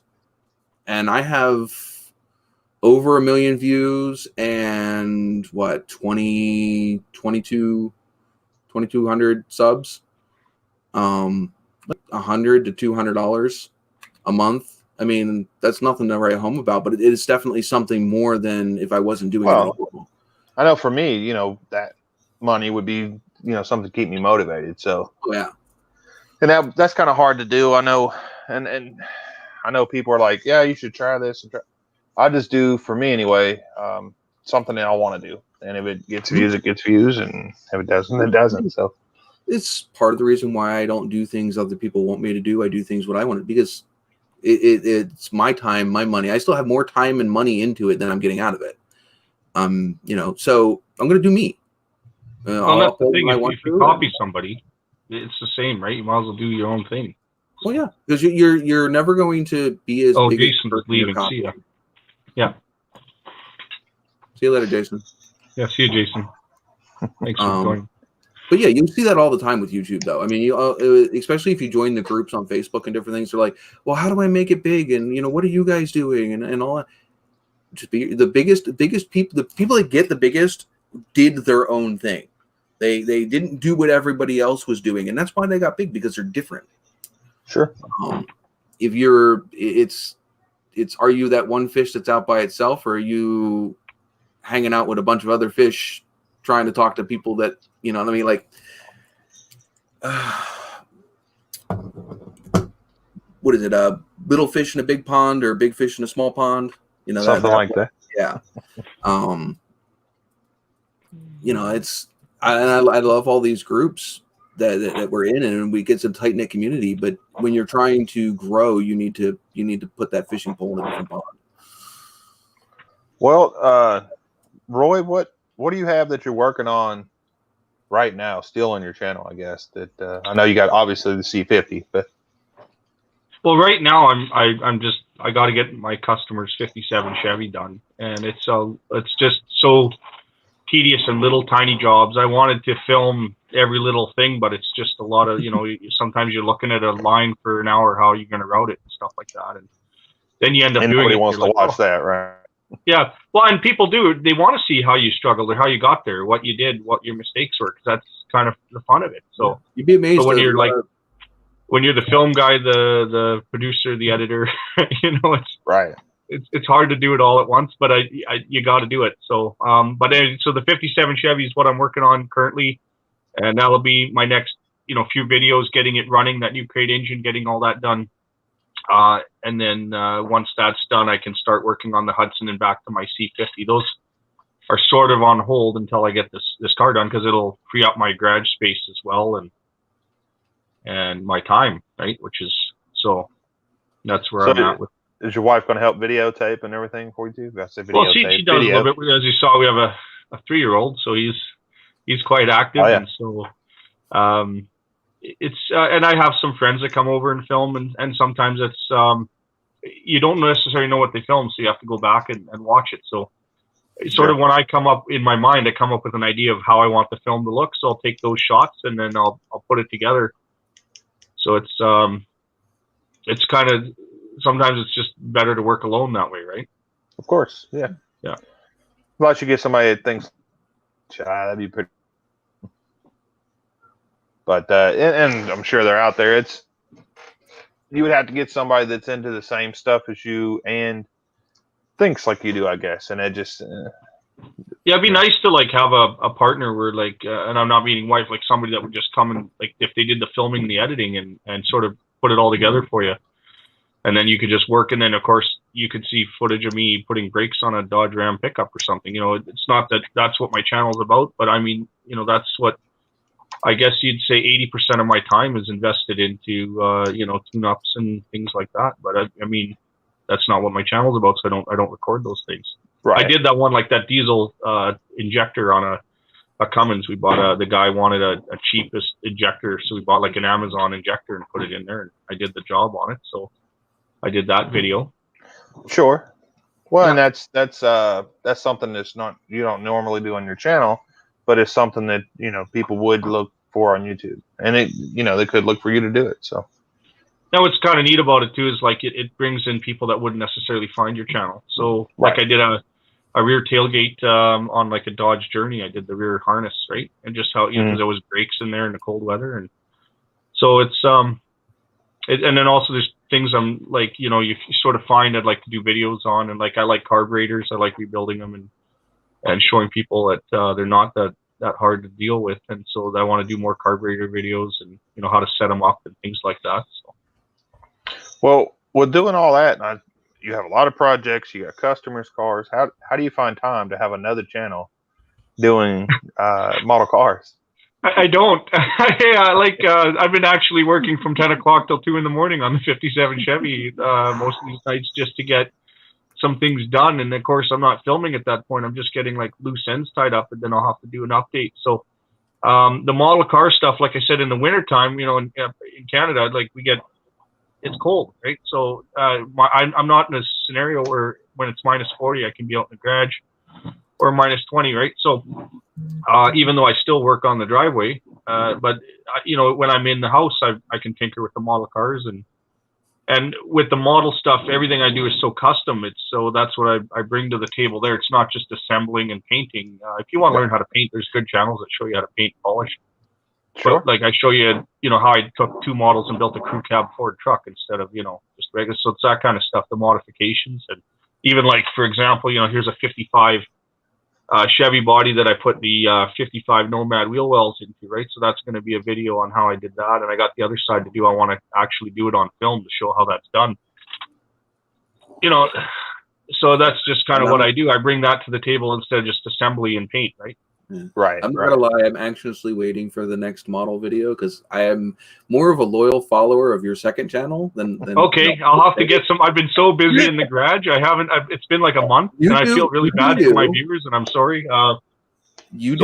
and I have over 1 million views and 2,200 subs, like $100 to $200 a month. I mean, that's nothing to write home about, but it is definitely something more than if I wasn't doing it at all. I know for me, that money would be, something to keep me motivated. So, yeah. And that's kind of hard to do. I know. And I know people are like, yeah, you should try this. I just do, for me anyway, something that I want to do. And if it gets views, it gets views. And if it doesn't, it doesn't. So it's part of the reason why I don't do things other people want me to do. I do things what I want to, because it's my time, my money. I still have more time and money into it than I'm getting out of it. So I'm going to do me. Well, that's the thing. If you copy somebody, it's the same, right? You might as well do your own thing. Well, yeah, because you're never going to be as big. Jason's leaving. See ya. Yeah. See you later, Jason. Yeah, see you, Jason. Thanks for joining. But yeah, you see that all the time with YouTube, though. I mean, especially if you join the groups on Facebook and different things. They're like, well, how do I make it big? And what are you guys doing? And all that. Just be the biggest people. The people that get the biggest did their own thing. They didn't do what everybody else was doing, and that's why they got big, because they're different. Sure. If are you that one fish that's out by itself, or are you hanging out with a bunch of other fish, trying to talk to people that what I mean? Like, what is it? A little fish in a big pond, or a big fish in a small pond? Something like that. Yeah. I love all these groups that we're in, and we get some tight knit community. But when you're trying to grow, you need to put that fishing pole in a different pond. Well, Roy, what do you have that you're working on right now, still on your channel? I guess that I know you got obviously the C50, but well, right now I got to get my customer's 57 Chevy done, and it's just so tedious and little tiny jobs. I wanted to film every little thing, but it's just a lot of sometimes you're looking at a line for an hour, how are you going to route it and stuff like that, and then you end up doing it. Nobody wants to watch that, right? Yeah, well, and people do. They want to see how you struggled or how you got there, what you did, what your mistakes were, because that's kind of the fun of it. So you'd be amazed. So when you're the film guy, the producer, the editor, it's right. It's hard to do it all at once, but you got to do it. So so the 57 Chevy is what I'm working on currently, and that'll be my next few videos, getting it running, that new crate engine, getting all that done. And then once that's done, I can start working on the Hudson and back to my C50. Those are sort of on hold until I get this car done, because it'll free up my garage space as well, and my time, right? Which is, so that's where I'm at with. Is your wife going to help videotape and everything for you too? That's a videotape. Well, she does a little bit. As you saw, we have a 3-year-old, so he's quite active. Oh, yeah. And so it's and I have some friends that come over and film, and sometimes it's you don't necessarily know what they film, so you have to go back and watch it. So sort of when I come up in my mind, I come up with an idea of how I want the film to look, so I'll take those shots and then I'll put it together. So it's kind of, sometimes it's just better to work alone that way, right? Of course, yeah. Yeah. Unless you get somebody that thinks, that'd be pretty. But and I'm sure they're out there. You would have to get somebody that's into the same stuff as you and thinks like you do, I guess. And it just yeah, it'd be nice to like have a partner where like, and I'm not meaning wife, like somebody that would just come and like if they did the filming and the editing and sort of put it all together for you, and then you could just work. And then of course you could see footage of me putting brakes on a Dodge Ram pickup or something. You know, it's not that that's what my channel's about, but I mean, you know, that's what I guess you'd say 80% of my time is invested into, you know, tune-ups and things like that. But I mean, that's not what my channel's about, so I don't record those things. Right. I did that one, like that diesel injector on a Cummins. We bought the guy wanted a cheapest injector, so we bought like an Amazon injector and put it in there, and I did the job on it. So I did that video. Sure. Well, yeah. And that's something that's not, you don't normally do on your channel, but it's something that, you know, people would look for on YouTube, and it, you know, they could look for you to do it. So now what's kind of neat about it too is like it brings in people that wouldn't necessarily find your channel. So like I did a rear tailgate on like a Dodge Journey. I did the rear harness, right? And just how, you know, because there was brakes in there in the cold weather. And so it's, and then also there's things I'm like, you know, you sort of find I'd like to do videos on, and like, I like carburetors. I like rebuilding them and showing people that they're not that hard to deal with. And so I want to do more carburetor videos and, you know, how to set them up and things like that. So. Well, with doing all that, you have a lot of projects, you got customers, cars. How do you find time to have another channel doing model cars? I don't. I've been actually working from 10 o'clock till 2 in the morning on the 57 Chevy most of these nights just to get some things done. And of course, I'm not filming at that point. I'm just getting like loose ends tied up, and then I'll have to do an update. So the model car stuff, like I said, in the wintertime, you know, in Canada, like it's cold, right? So I'm not in a scenario where when it's -40, I can be out in the garage, or -20, right? So even though I still work on the driveway, but you know, when I'm in the house, I can tinker with the model cars, and with the model stuff, everything I do is so custom. So that's what I bring to the table there. It's not just assembling and painting. If you want to learn how to paint, there's good channels that show you how to paint and polish. Sure. But like I show you, you know, how I took 2 models and built a crew cab Ford truck instead of, you know, just regular. So it's that kind of stuff, the modifications. And even like, for example, you know, here's a 55 Chevy body that I put the 55 Nomad wheel wells into, right? So that's going to be a video on how I did that. And I got the other side to do. I want to actually do it on film to show how that's done. You know, so that's just kind of what I do. I bring that to the table instead of just assembly and paint, right? Yeah. Right. I'm not gonna lie, I'm anxiously waiting for the next model video because I am more of a loyal follower of your second channel than okay, you know, I'll have to get some. I've been so busy in the garage. It's been like a month, and I feel really bad for my viewers, and I'm sorry. So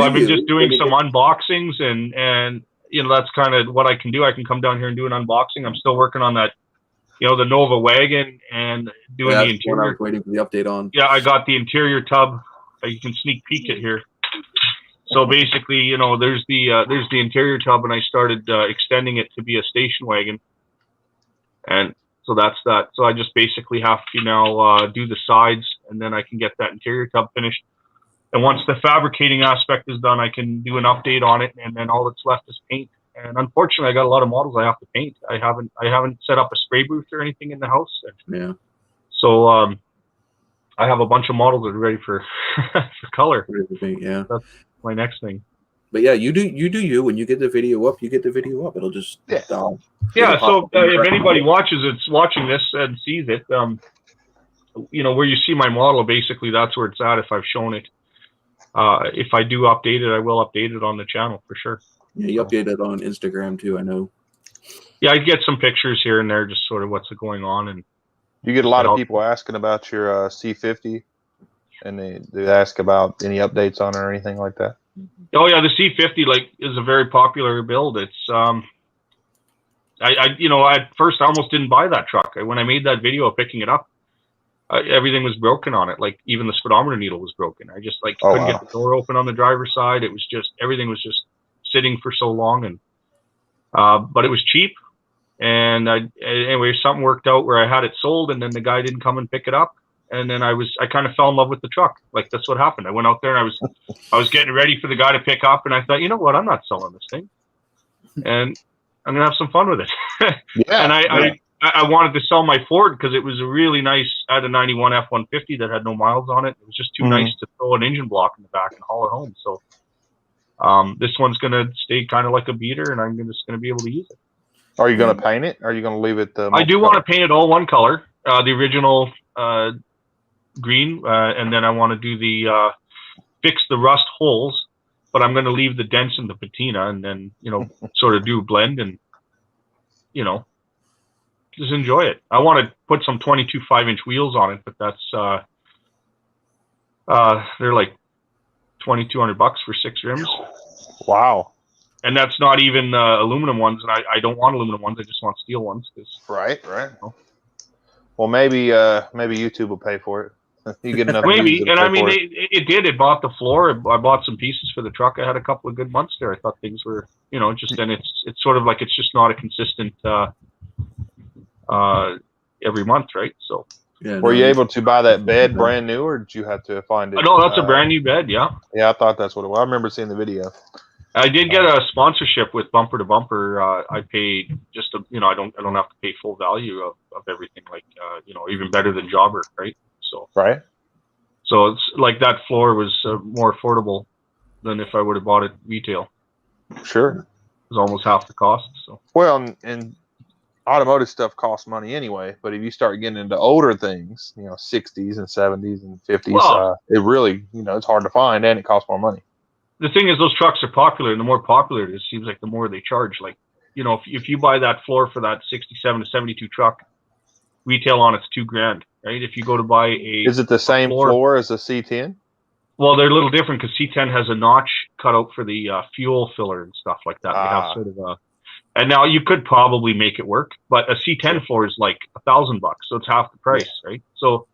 I've been just doing some unboxings, and you know, that's kind of what I can do. I can come down here and do an unboxing. I'm still working on that, you know, the Nova wagon and doing the interior. I was waiting for the update on. Yeah, I got the interior tub. You can sneak peek it here. So basically, you know, there's the interior tub, and I started extending it to be a station wagon, and so that's that. So I just basically have to now do the sides, and then I can get that interior tub finished. And once the fabricating aspect is done, I can do an update on it, and then all that's left is paint. And unfortunately, I got a lot of models I have to paint. I haven't set up a spray booth or anything in the house. Yeah. So I have a bunch of models that are ready for for color. Yeah. That's my next thing. But yeah, you do you. When you get the video up, you get the video up. It'll just So if anybody watching this and sees it, you know, where you see my model, basically that's where it's at. If I've shown it, if I do update it, I will update it on the channel for sure. Yeah, you update it on Instagram too, I know. Yeah, I get some pictures here and there, just sort of what's going on. And you get a lot of people asking about your C50, and they ask about any updates on it or anything like that. Oh yeah, the C50 like is a very popular build. It's you know, at first I almost didn't buy that truck. When I made that video of picking it up, everything was broken on it. Like even the speedometer needle was broken. I just like couldn't get the door open on the driver's side. It was just, everything was just sitting for so long. And but it was cheap. And anyway, something worked out where I had it sold, and then the guy didn't come and pick it up. and then I kind of fell in love with the truck. Like, that's what happened. I went out there and I was getting ready for the guy to pick up, and I thought, you know what, I'm not selling this thing, and I'm gonna have some fun with it. Yeah. And I wanted to sell my Ford because it was a really nice. I had a '91 F-150 that had no miles on it. It was just too nice to throw an engine block in the back and haul it home. So this one's gonna stay kind of like a beater, and I'm just gonna be able to use it. Are you going to paint it? Or are you going to leave it? I do want to paint it all one color, the original green, and then I want to do the fix the rust holes, but I'm going to leave the dents in the patina, and then sort of do a blend, and just enjoy it. I want to put some 22 5-inch wheels on it, but that's they're like $2,200 for 6 rims. Wow. And that's not even aluminum ones, and I don't want aluminum ones. I just want steel ones. Right. Well, maybe YouTube will pay for it. You get enough. Maybe, and I mean, it did. It bought the floor. I bought some pieces for the truck. I had a couple of good months there. I thought things were, just then it's sort of like it's just not a consistent every month, right? So. Yeah, were you able to buy that bed brand new, or did you have to find it? No, that's a brand new bed. Yeah. Yeah, I thought that's what it was. I remember seeing the video. I did get a sponsorship with Bumper to Bumper. I paid just I don't have to pay full value of everything, like even better than Jobber, right? So so it's like that floor was more affordable than if I would have bought it retail. Sure, it was almost half the cost. So and automotive stuff costs money anyway. But if you start getting into older things, 60s and 70s and 50s, it really it's hard to find, and it costs more money. The thing is, those trucks are popular, and the more popular it is, seems like the more they charge. Like, if you buy that floor for that 67 to 72 truck, retail on it's $2,000, right? If you go to buy is it the same floor as a C10? Well, they're a little different because C10 has a notch cut out for the fuel filler and stuff like that. They have sort of a, and now you could probably make it work, but a C10 floor is like $1,000, so it's half the price, right? So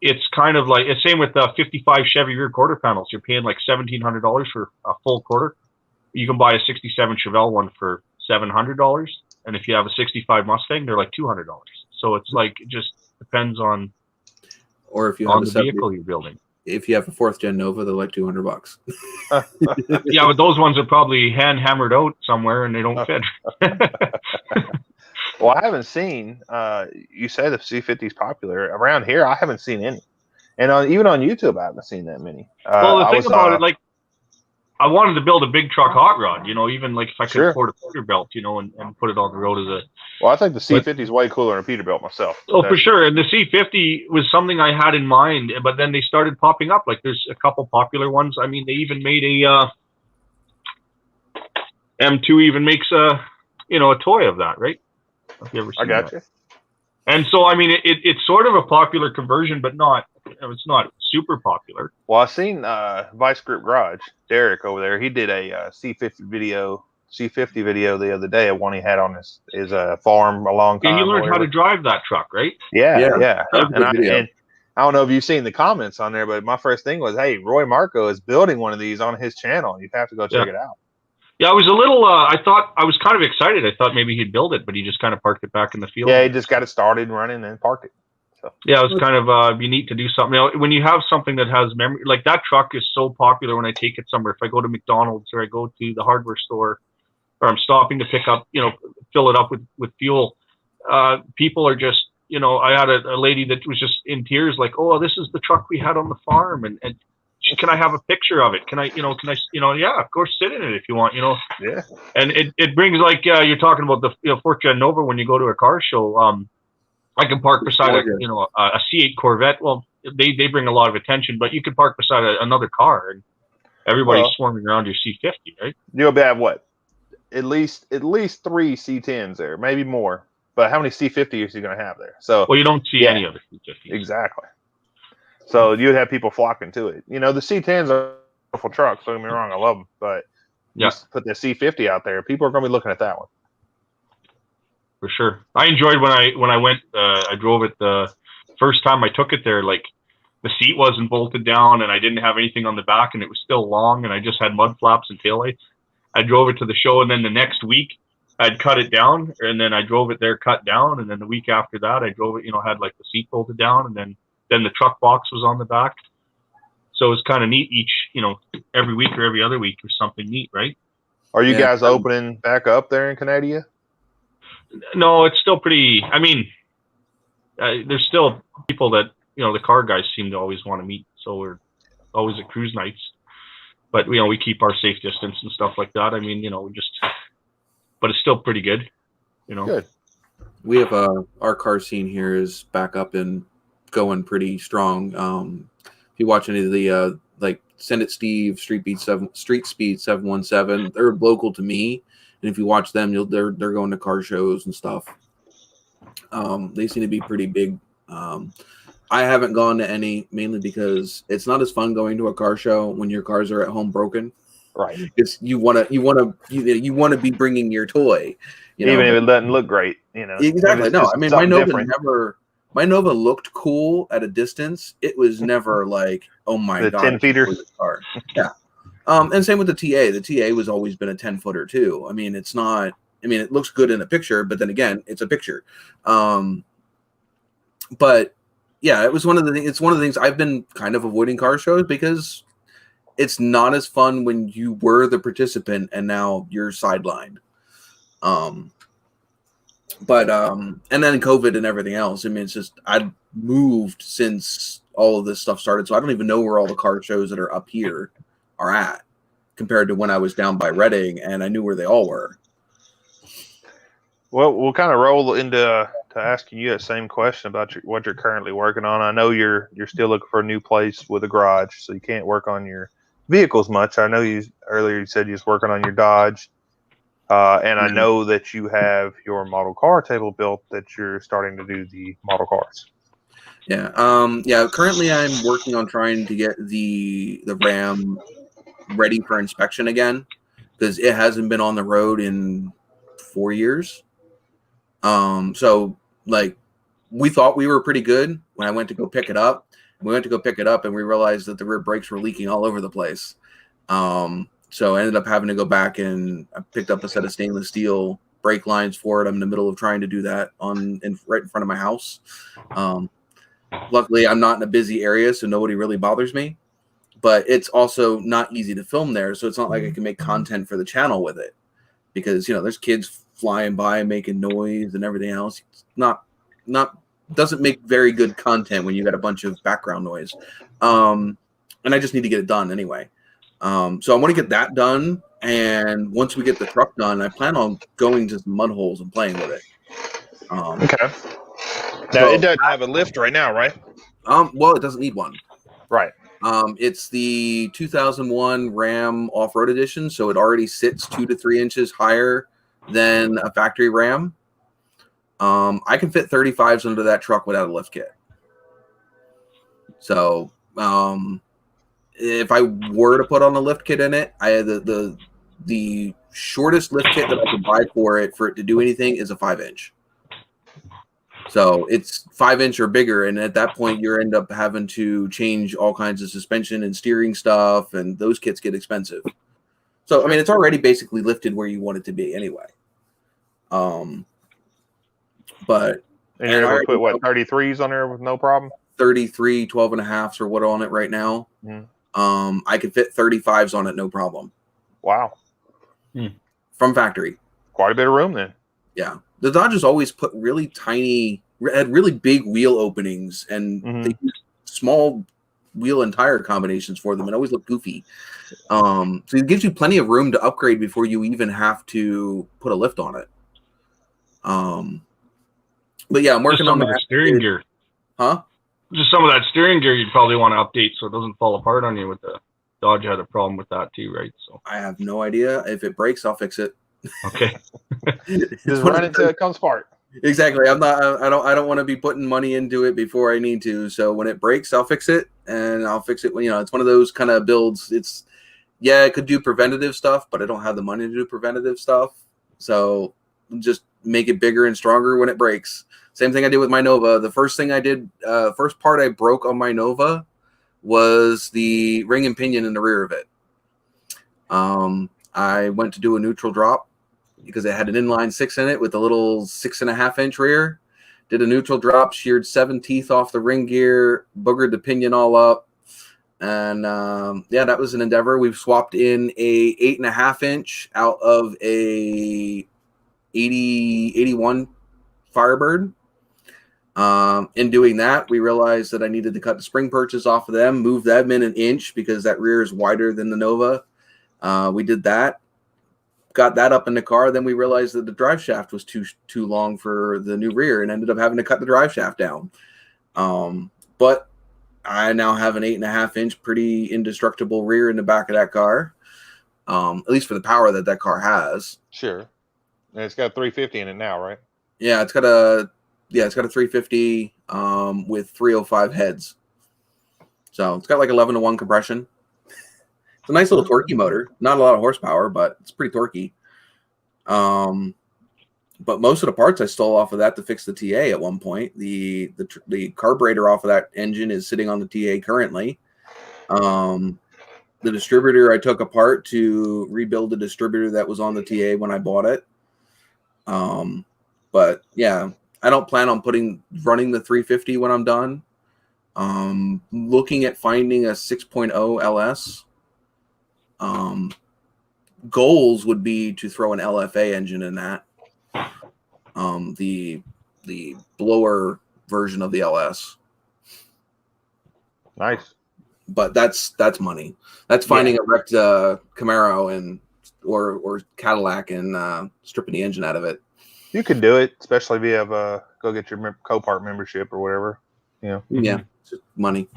it's kind of like, it's same with the 55 Chevy rear quarter panels. You're paying like $1,700 for a full quarter. You can buy a 67 Chevelle one for $700. And if you have a 65 Mustang, they're like $200. So it's like, it just depends on, or if you have the vehicle you're building. If you have a 4th gen Nova, they're like $200. Yeah, but those ones are probably hand hammered out somewhere and they don't fit. Well, I haven't seen, you say the C50 is popular. Around here, I haven't seen any. And even on YouTube, I haven't seen that many. Well, the thing about it, like, I wanted to build a big truck hot rod, even like if I could afford a Peterbilt, and put it on the road as a... Well, I think the C50 is way cooler than a Peterbilt myself. Oh, for sure. And the C50 was something I had in mind, but then they started popping up. Like, there's a couple popular ones. I mean, they even made a... M2 even makes a toy of that, right? Have you ever seen I got that? you. And so, I mean, it's sort of a popular conversion, but it's not super popular. Well, I've seen Vice Grip Garage, Derek over there. He did a C50 video the other day of one he had on his farm a long time. And you learned how to drive that truck, right? Yeah. And I don't know if you've seen the comments on there, but my first thing was, hey, Roy Marko is building one of these on his channel. You have to go check it out. Yeah, I was a little, I thought, I was kind of excited. I thought maybe he'd build it, but he just kind of parked it back in the field. Yeah, he just got it started running and parked it. So. Yeah, it was kind of be neat to do something. When you have something that has memory, like that truck is so popular when I take it somewhere. If I go to McDonald's or I go to the hardware store, or I'm stopping to pick up, fill it up with fuel, people are just, I had a lady that was just in tears, like, oh, this is the truck we had on the farm, and can I have a picture of it? Can I, yeah, of course, sit in it if you want, Yeah. And it brings, like, you're talking about the 4th Gen Nova when you go to a car show. I can park beside a C8 Corvette. Well, they bring a lot of attention, but you can park beside another car and everybody's swarming around your C50, right? You'll have what? At least 3 C10s there, maybe more. But how many C50s are you going to have there? So, well, you don't see any other C50s. Exactly. So you'd have people flocking to it. The C10s are beautiful trucks. Don't get me wrong, I love them. But just put the C50 out there, people are going to be looking at that one. For sure. I enjoyed when I went. I drove it the first time I took it there. Like, the seat wasn't bolted down, and I didn't have anything on the back, and it was still long, and I just had mud flaps and taillights. I drove it to the show, and then the next week I'd cut it down, and then I drove it there cut down, and then the week after that I drove it. Had like the seat bolted down, and then then the truck box was on the back. So it's kind of neat every week or every other week or something neat, right? Are you guys opening back up there in Canada? No, it's still pretty, I mean, there's still people that, the car guys seem to always want to meet. So we're always at cruise nights. But, we keep our safe distance and stuff like that. I mean, but it's still pretty good, Good. We have our car scene here is back up and going pretty strong. If you watch any of the like Send It Steve, Street Speed 717, they're local to me, and if you watch them, they're going to car shows and stuff. They seem to be pretty big. I haven't gone to any, mainly because it's not as fun going to a car show when your cars are at home broken. Right. It's you want to be bringing your toy, even if it doesn't look great, Exactly. No, I mean my Nova looked cool at a distance. It was never like, oh my god, 10-feeder car. Yeah. And same with the TA. The TA was always been a 10-footer too. I mean, it's not. I mean, it looks good in a picture, but then again, it's a picture. But yeah, it was one of the things. It's one of the things I've been kind of avoiding car shows because it's not as fun when you were the participant and now you're sidelined. But and then COVID and everything else. I mean, it's just I've moved since all of this stuff started, so I don't even know where all the car shows that are up here are at compared to when I was down by Reading and I knew where they all were. Well, we'll kind of roll into to asking you that same question about what you're currently working on. I know you're still looking for a new place with a garage, so you can't work on your vehicles much. I know you said you was working on your Dodge. And I know that you have your model car table built that you're starting to do the model cars. Yeah. Currently, I'm working on trying to get the Ram ready for inspection again because it hasn't been on the road in 4 years. So like we thought we were pretty good when I went to go pick it up. We went to go pick it up and we realized that the rear brakes were leaking all over the place. So I ended up having to go back and I picked up a set of stainless steel brake lines for it. I'm in the middle of trying to do that right in front of my house. Luckily, I'm not in a busy area, so nobody really bothers me. But it's also not easy to film there, so it's not like I can make content for the channel with it because there's kids flying by making noise and everything else. It's not doesn't make very good content when you got a bunch of background noise. And I just need to get it done anyway. So I want to get that done, and once we get the truck done, I plan on going to some mud holes and playing with it. Okay. Now it doesn't have a lift right now, right? Well, it doesn't need one. Right. It's the 2001 Ram Off-Road Edition, so it already sits 2 to 3 inches higher than a factory Ram. I can fit 35s under that truck without a lift kit. So, if I were to put on a lift kit in it, I had the shortest lift kit that I could buy for it to do anything is a 5-inch. So it's 5-inch or bigger, and at that point you end up having to change all kinds of suspension and steering stuff, and those kits get expensive. So I mean, it's already basically lifted where you want it to be anyway. But and you're able to put what 33s on there with no problem. 33 12.5s or what on it right now. I could fit 35s on it, no problem. Wow. From factory. Quite a bit of room then. Yeah. The Dodges always put had really big wheel openings, and they used small wheel and tire combinations for them, and always look goofy. So it gives you plenty of room to upgrade before you even have to put a lift on it. But yeah, I'm working on the steering gear. Huh? Just some of that steering gear you'd probably want to update so it doesn't fall apart on you. With the Dodge had a problem with that too, right? So I have no idea. If it breaks, I'll fix it. Okay. Just run it until it comes apart. Exactly. I don't want to be putting money into it before I need to. So when it breaks, I'll fix it, and I'll fix it when it's one of those kind of builds. It could do preventative stuff, but I don't have the money to do preventative stuff. So just make it bigger and stronger when it breaks. Same thing I did with my Nova. The first thing I did, first part I broke on my Nova was the ring and pinion in the rear of it. I went to do a neutral drop because it had an inline 6 in it with a little 6.5-inch rear. did a neutral drop, sheared 7 teeth off the ring gear, boogered the pinion all up. And yeah, that was an endeavor. We've swapped in a 8.5 inch out of a 81 Firebird. In doing that, we realized that I needed to cut the spring perches off of them, move them in 1 inch because that rear is wider than the Nova. We did that, got that up in the car. Then we realized that the drive shaft was too long for the new rear and ended up having to cut the drive shaft down. But I now have an 8.5 inch pretty indestructible rear in the back of that car, at least for the power that car has. Sure. And it's got a 350 in it now, right? Yeah, it's got a 350 with 305 heads. So it's got like 11-to-1 compression. It's a nice little torquey motor. Not a lot of horsepower, but it's pretty torquey. But most of the parts I stole off of that to fix the TA at one point. The carburetor off of that engine is sitting on the TA currently. The distributor I took apart to rebuild the distributor that was on the TA when I bought it. But yeah, I don't plan on running the 350 when I'm done. Looking at finding a 6.0 LS. Goals would be to throw an LFA engine in that. The blower version of the LS. Nice. But that's money. That's finding a wrecked Camaro or Cadillac and stripping the engine out of it. You could do it, especially if you have go get your Copart membership or whatever. You know. Yeah, it's just money.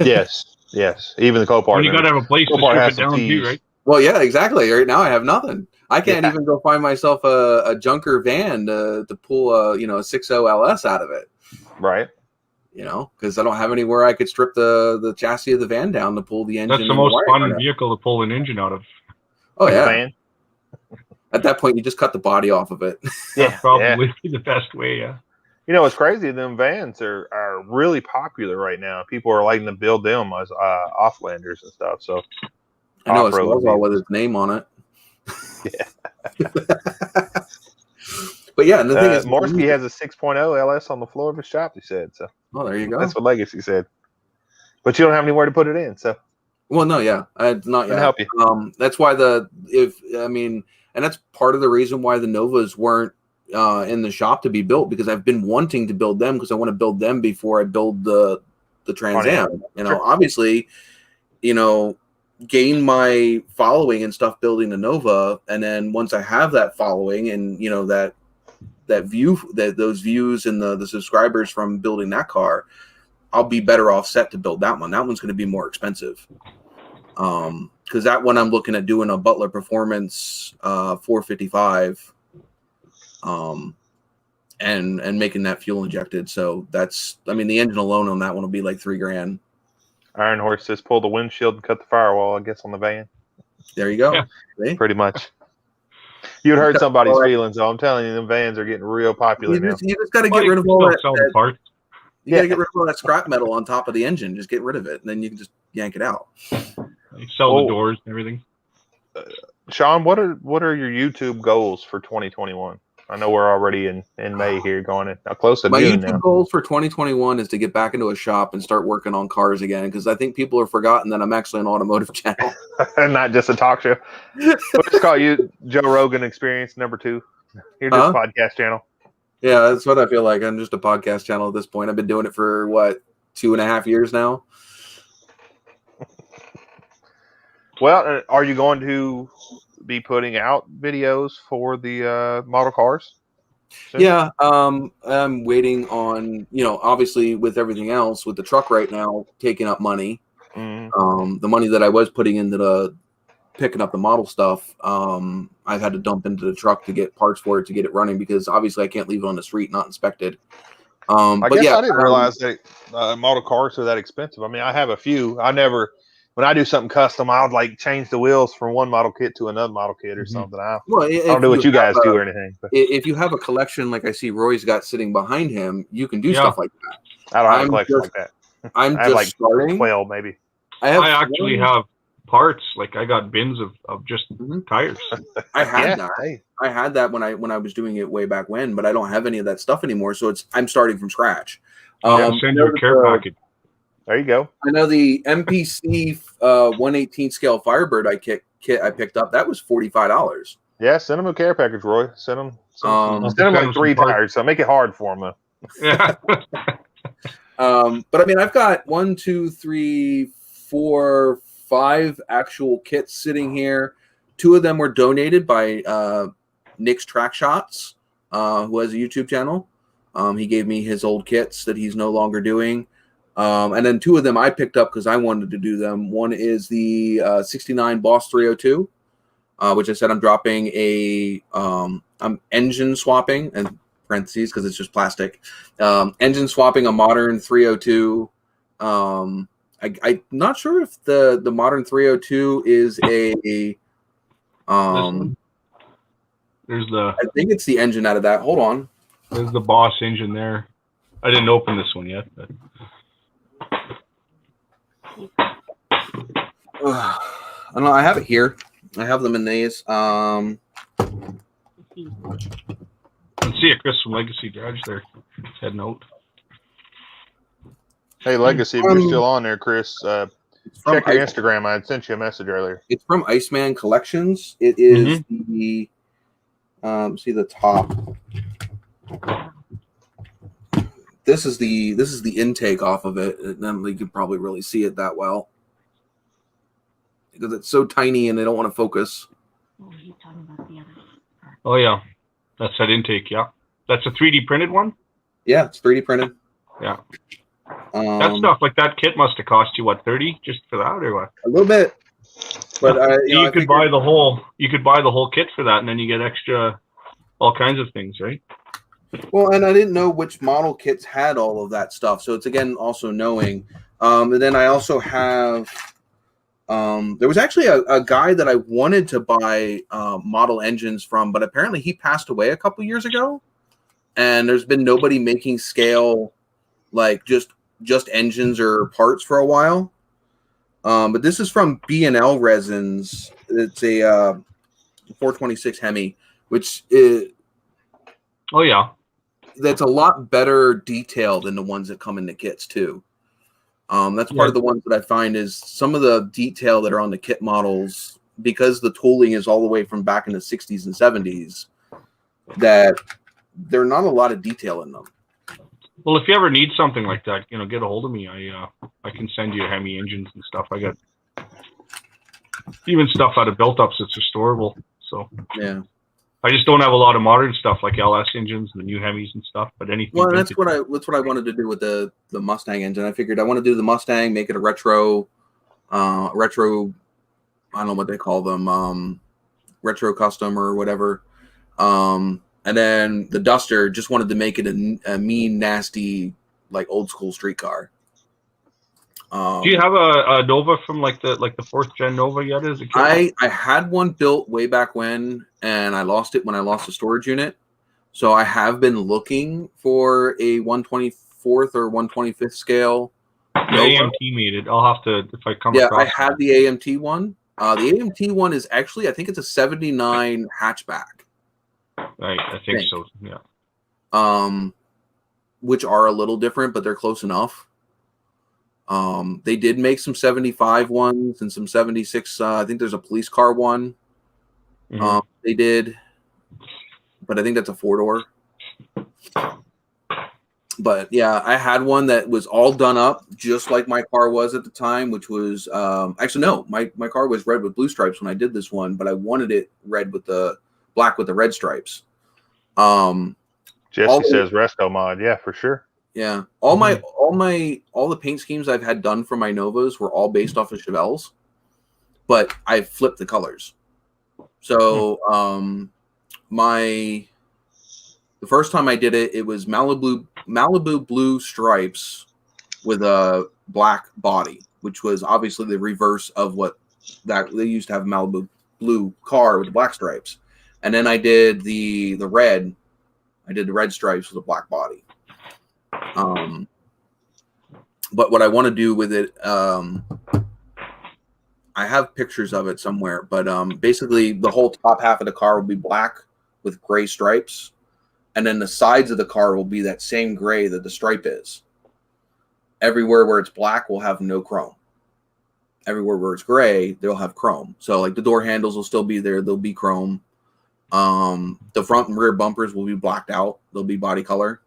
Yes. Even the Copart. And you got to have a place to strip it down too, right? Well, yeah, exactly. Right now I have nothing. I can't even go find myself a junker van to pull a 6.0 LS out of it. Right. Because I don't have anywhere I could strip the chassis of the van down to pull the engine. That's the most fun vehicle to pull an engine out of. Oh, yeah. Van. At that point, you just cut the body off of it. Yeah, probably the best way, yeah. What's crazy, them vans are really popular right now. People are liking to build them as offlanders and stuff. So I know it's Swellsall with his name on it. Yeah. But yeah, and the thing is, Morsky has a 6.0 LS on the floor of his shop, he said. So there you go. That's what Legacy said. But you don't have anywhere to put it in, so. Well, no, yeah. Not yet. Help you. That's why and that's part of the reason why the Novas weren't in the shop to be built, because I've been wanting to build them because I want to build them before I build the Trans Am. Sure. Obviously, gain my following and stuff building the Nova, and then once I have that following and those views and the subscribers from building that car, I'll be better off set to build that one. That one's going to be more expensive. Because that one I'm looking at doing a Butler Performance 455 and making that fuel injected. So the engine alone on that one will be like $3,000. Iron Horse says pull the windshield and cut the firewall, I guess, on the van. There you go. Yeah. Pretty much. You'd hurt somebody's feelings, though. I'm telling you, them vans are getting real popular now. You just got to get rid of all that. You got to get rid of all that scrap metal on top of the engine. Just get rid of it, and then you can just yank it out. Sell the doors and everything. Sean, what are your YouTube goals for 2021? I know we're already in May here, going in close to June now. My YouTube goals for 2021 is to get back into a shop and start working on cars again, because I think people have forgotten that I'm actually an automotive channel. Not just a talk show. Let's call you Joe Rogan Experience number 2. You're just a podcast channel. Yeah, that's what I feel like. I'm just a podcast channel at this point. I've been doing it for, 2.5 years now? Well, are you going to be putting out videos for the model cars soon? Yeah, I'm waiting on, obviously with everything else, with the truck right now taking up money, the money that I was putting into the picking up the model stuff, I've had to dump into the truck to get parts for it to get it running, because obviously I can't leave it on the street not inspected. I didn't realize that model cars are that expensive. I mean, I have a few. When I do something custom, I would change the wheels from one model kit to another model kit or something. I don't do what you guys do or anything. But. If you have a collection like I see Roy's got sitting behind him, you can do stuff like that. I don't have a collection like that. I'm just starting. 12 maybe. I actually have parts. Like I got bins of just tires. I had Yeah, that. hey. I had that when I was doing it way back when, but I don't have any of that stuff anymore. So I'm starting from scratch. I'll send you a care package. There you go. I know the MPC 118 scale Firebird I picked up. That was $45. Yeah, send them a care package, Roy. Send them send like 3 tires. So make it hard for them, though. Yeah. But I mean, I've got 1, 2, 3, 4, 5 actual kits sitting here. 2 of them were donated by Nick's Track Shots, who has a YouTube channel. He gave me his old kits that he's no longer doing. And then 2 of them I picked up because I wanted to do them. One is the 69 Boss 302, which I said I'm dropping I'm engine swapping, and parentheses because it's just plastic. Engine swapping a modern 302. I'm not sure if the modern 302 is a there's the I think it's the engine out of that. Hold on. There's the Boss engine there. I didn't open this one yet, but I don't know. I have it here. I have them in these. I see a Chris from Legacy Garage there. It's heading out. Hey, Legacy, if you're still on there, Chris, check your Instagram. I had sent you a message earlier. It's from Iceman Collections. It is the see the top. This is the intake off of it, and then you can probably really see it that well because it's so tiny and they don't want to focus. Oh yeah, that's that intake. Yeah, that's a 3D printed one. Yeah, it's 3D printed. Yeah, that stuff like that kit must have cost you what, 30 just for that or what? A little bit, but you could buy the whole. You could buy the whole kit for that, and then you get extra, all kinds of things, right? Well, and I didn't know which model kits had all of that stuff, so it's again also knowing. And then I also have. There was actually a guy that I wanted to buy model engines from, but apparently he passed away a couple years ago, and there's been nobody making scale like just engines or parts for a while. But this is from B&L Resins. It's a 426 Hemi, which is that's a lot better detail than the ones that come in the kits too. That's part of the ones that I find is some of the detail that are on the kit models, because the tooling is all the way from back in the 60s and 70s, that there are not a lot of detail in them. Well, if you ever need something like that, get a hold of me. I can send you Hemi engines and stuff. I got even stuff out of built-ups that's restorable. So yeah. I just don't have a lot of modern stuff like LS engines and the new Hemis and stuff, but anything. Well, that's what I wanted to do with the Mustang engine. I figured I want to do the Mustang, make it a retro. I don't know what they call them, retro custom or whatever. And then the Duster, just wanted to make it a mean, nasty, like old school street car. Do you have a Nova from like the 4th gen Nova yet? As a kid? I had one built way back when, and I lost it when I lost the storage unit. So I have been looking for a 124th or 125th scale. The AMT made it. I'll have to if I come. Yeah, across I had the AMT one. The AMT one is actually, I think it's a 79 hatchback. Right, I think so. Yeah. Which are a little different, but they're close enough. They did make some 75 ones and some 76. I think there's a police car one. They did, but I think that's a 4-door. But yeah, I had one that was all done up just like my car was at the time, which was actually no, my car was red with blue stripes when I did this one, but I wanted it red with the black with the red stripes. Jesse says resto mod, yeah, for sure. Yeah, all the paint schemes I've had done for my Novas were all based off of Chevelles, but I flipped the colors. So the first time I did it, it was Malibu blue stripes with a black body, which was obviously the reverse of what that they used to have. Malibu blue car with the black stripes, and then I did the red. I did the red stripes with a black body. But what I want to do with it, I have pictures of it somewhere, but basically the whole top half of the car will be black with gray stripes, and then the sides of the car will be that same gray that the stripe is. Everywhere where it's black will have no chrome. Everywhere where it's gray, they'll have chrome. So like the door handles will still be there. They'll be chrome. The front and rear bumpers will be blacked out. They'll be body color.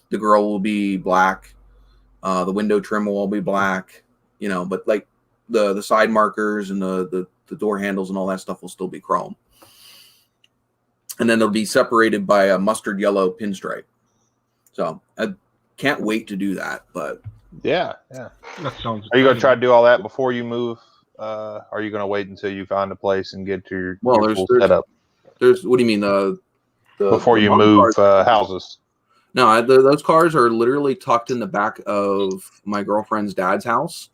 The grille will be black. The window trim will all be black. You know, but like the side markers and the door handles and all that stuff will still be chrome. And then they'll be separated by a mustard yellow pinstripe. So I can't wait to do that. But yeah. That sounds. Are you going to try to do all that before you move? Are you going to wait until you find a place and get your full setup? There's what do you mean before you move houses? No, those cars are literally tucked in the back of my girlfriend's dad's house.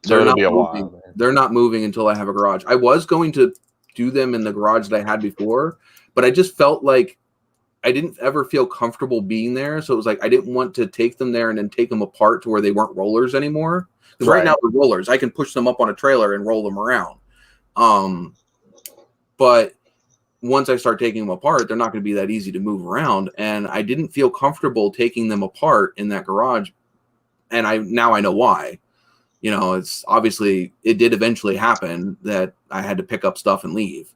So it'll be a while. They're not moving until I have a garage. I was going to do them in the garage that I had before, but I just felt like I didn't ever feel comfortable being there. So it was like I didn't want to take them there and then take them apart to where they weren't rollers anymore. Because right now they're rollers. I can push them up on a trailer and roll them around. But once I start taking them apart, they're not going to be that easy to move around. And I didn't feel comfortable taking them apart in that garage. And now I know why. You know, it's obviously it did eventually happen that I had to pick up stuff and leave.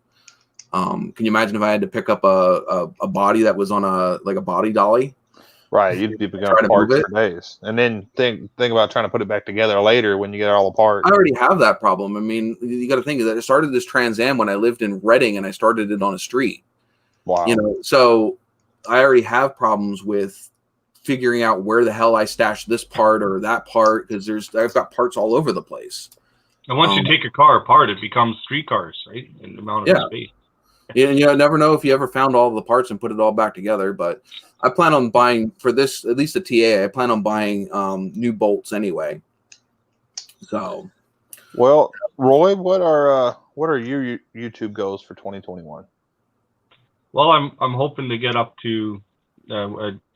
Can you imagine if I had to pick up a body that was on a body dolly? Right, you'd be picking up parts for days, and then think about trying to put it back together later when you get it all apart. I already have that problem. I mean, you got to think that I started this Trans Am when I lived in Reading, and I started it on a street. Wow. You know, so I already have problems with figuring out where the hell I stashed this part or that part because I've got parts all over the place. And once you take a car apart, it becomes 3 cars, right? In the amount of space. Yeah, you never know if you ever found all the parts and put it all back together. But I plan on buying for this, at least the TA. I plan on buying new bolts anyway. So, well, Roy, what are your YouTube goals for 2021? Well, I'm hoping to get up to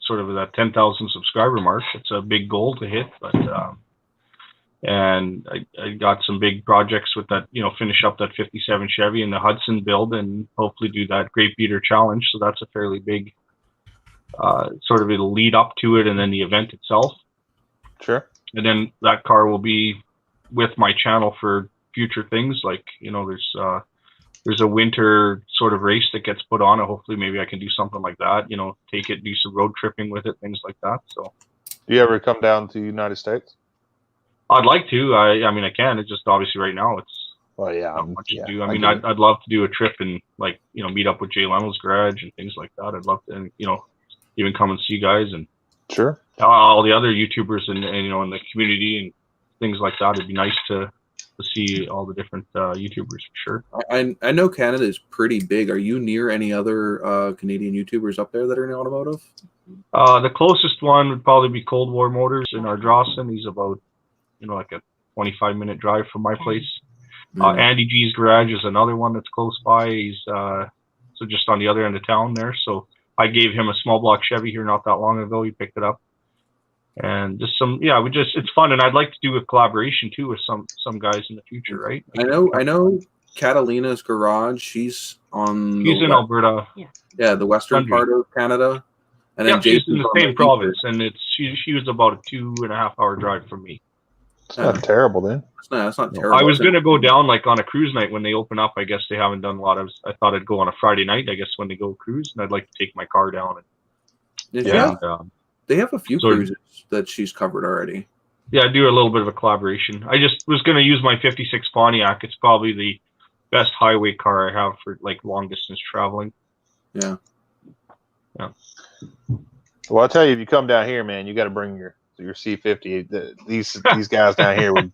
sort of that 10,000 subscriber mark. It's a big goal to hit, but and I got some big projects with that, finish up that 57 Chevy and the Hudson build and hopefully do that Grape Beater Challenge. So that's a fairly big sort of it'll lead up to it and then the event itself. Sure. And then that car will be with my channel for future things. Like, there's a winter sort of race that gets put on and hopefully maybe I can do something like that, take it, do some road tripping with it, things like that. So do you ever come down to the United States? I'd like to. I mean, I can. It's just obviously right now it's not much to do. I mean, I'd love to do a trip and meet up with Jay Leno's garage and things like that. I'd love to, and even come and see guys and sure all the other YouTubers and in the community and things like that. It'd be nice to see all the different YouTubers for sure. I know Canada is pretty big. Are you near any other Canadian YouTubers up there that are in automotive? The closest one would probably be Cold War Motors in Ardrossan. He's about like a 25-minute drive from my place. Andy G's garage is another one that's close by. He's so just on the other end of town there. So I gave him a small block Chevy here not that long ago. He picked it up. And just it's fun. And I'd like to do a collaboration too with some guys in the future, right? I know Catalina's garage. She's in Alberta. Yeah, the western part of Canada. And then she's in the same province, and she was about a 2.5-hour drive from me. It's not terrible then. It's not terrible. I was going to go down on a cruise night when they open up. I guess they haven't done a lot. I thought I'd go on a Friday night, I guess, when they go cruise, and I'd like to take my car down. They have a few cruises that she's covered already. Yeah, do a little bit of a collaboration. I just was going to use my 56 Pontiac. It's probably the best highway car I have for long distance traveling. Yeah. Well, I'll tell you, if you come down here, man, you got to bring your C50. These guys down here would.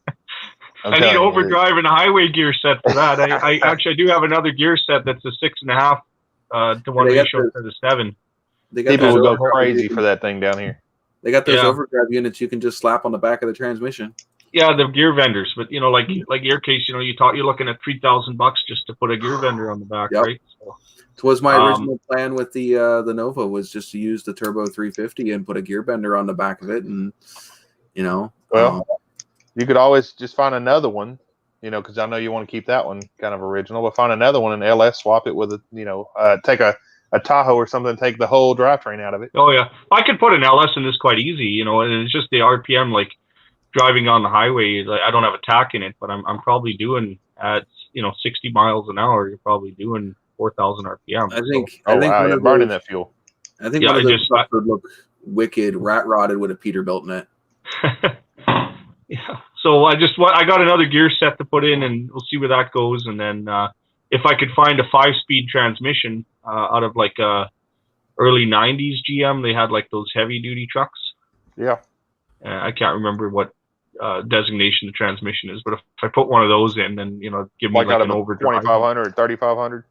I need overdrive and a highway gear set for that. I actually do have another gear set that's a 6.5 to 1 ratio to the 7. People would go crazy for that thing down here. They got those overdrive units you can just slap on the back of the transmission. Yeah, the gear vendors, but like your case, you're looking at $3,000 just to put a gear vendor on the back, right? So, it was my original plan with the Nova was just to use the Turbo 350 and put a gear bender on the back of it, and well, you could always just find another one because I know you want to keep that one kind of original, but find another one and LS swap it with take a Tahoe or something, take the whole drivetrain out of it. Oh yeah, I could put an LS in this quite easy, and it's just the RPM, like driving on the highway. Like, I don't have a tack in it, but I'm probably doing at 60 miles an hour. You're probably doing 4,000 RPM. I think wow, you're burning that fuel. I think one of those stuff would look wicked rat rotted with a Peterbilt in it. Yeah. So I got another gear set to put in, and we'll see where that goes. And then if I could find a 5-speed transmission out of like early 90s GM, they had like those heavy duty trucks. Yeah. I can't remember what designation the transmission is, but if I put one of those in, then give me like an overdrive. 2500 or 3500.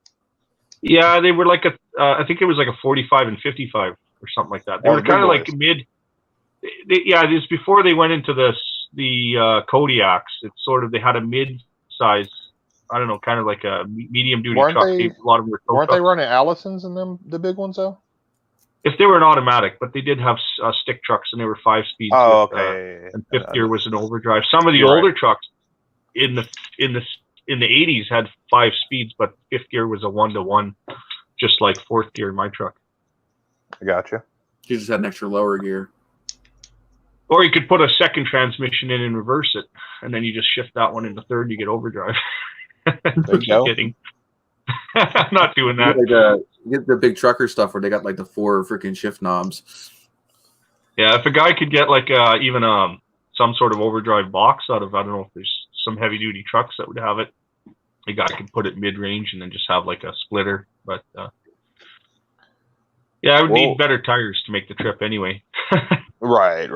Yeah, they were like I think it was like a 45 and 55 or something like that. They were kind of like mid. This before they went into the Kodiaks. It's sort of, they had a mid-size, I don't know, kind of like a medium-duty truck. A lot of them weren't they running Allisons in them, the big ones though? If they were an automatic, but they did have stick trucks, and they were 5 speeds. Oh, okay. And fifth gear was an overdrive. Some of the older trucks in the 80s had 5 speeds, but fifth gear was a 1-to-1, just like fourth gear in my truck. I gotcha. You just had an extra lower gear. Or you could put a second transmission in and reverse it, and then you just shift that one into third, you get overdrive. There you go. Kidding. I'm not doing that. You get the big trucker stuff where they got like the 4 freaking shift knobs. Yeah, if a guy could get like even some sort of overdrive box out of, I don't know if there's some heavy duty trucks that would have it. A guy could put it mid range and then just have like a splitter. But yeah, I would need better tires to make the trip anyway. Right.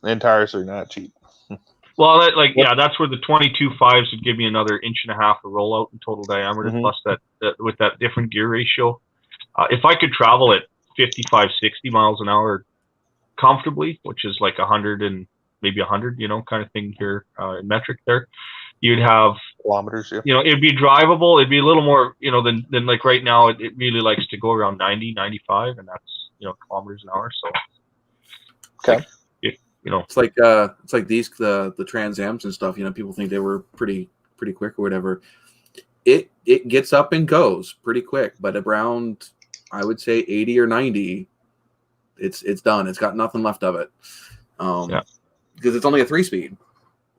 And tires are not cheap. Well, that's where the 22.5s would give me another 1.5 inches of rollout in total diameter, plus that with that different gear ratio. If I could travel at 55, 60 miles an hour comfortably, which is like 100 and maybe 100, kind of thing here in metric there, you'd have kilometers. Yeah. It'd be drivable. It'd be a little more, than like right now. It really likes to go around 90, 95, and that's kilometers an hour. So okay. It's like these the Trans Ams and stuff. People think they were pretty quick or whatever. It gets up and goes pretty quick, but around, I would say 80 or 90, it's done. It's got nothing left of it. Because it's only a 3-speed.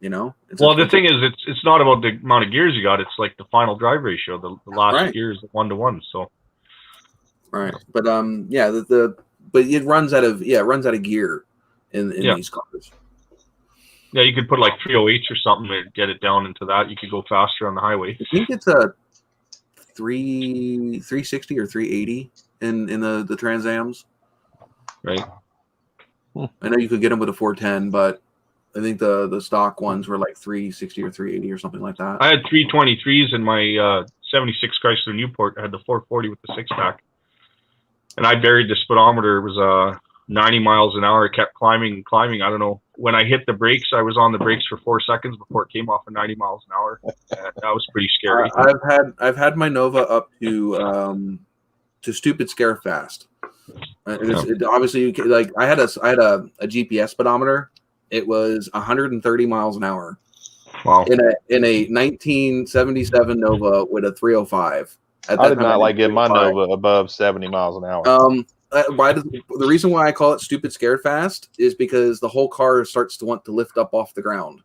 The thing is, it's not about the amount of gears you got. It's like the final drive ratio. The last gear is 1-to-1. So right, but but it runs out of gear. In these cars. Yeah, you could put like 308s or something to get it down into that. You could go faster on the highway. I think it's a 360 or 380 in the Trans Ams. Right. I know you could get them with a 410, but I think the stock ones were like 360 or 380 or something like that. I had 323s in my 76 Chrysler Newport. I had the 440 with the 6-pack. And I buried the speedometer. It was 90 miles an hour. It kept climbing. I don't know. When I hit the brakes, I was on the brakes for 4 seconds before it came off at 90 miles an hour. That was pretty scary. I've had my Nova up to stupid scare fast. Obviously, like I had a GPS speedometer. It was 130 miles an hour. Wow. In a 1977 Nova with a 305. I did not like getting my Nova above 70 miles an hour. The reason why I call it stupid scared fast is because the whole car starts to want to lift up off the ground.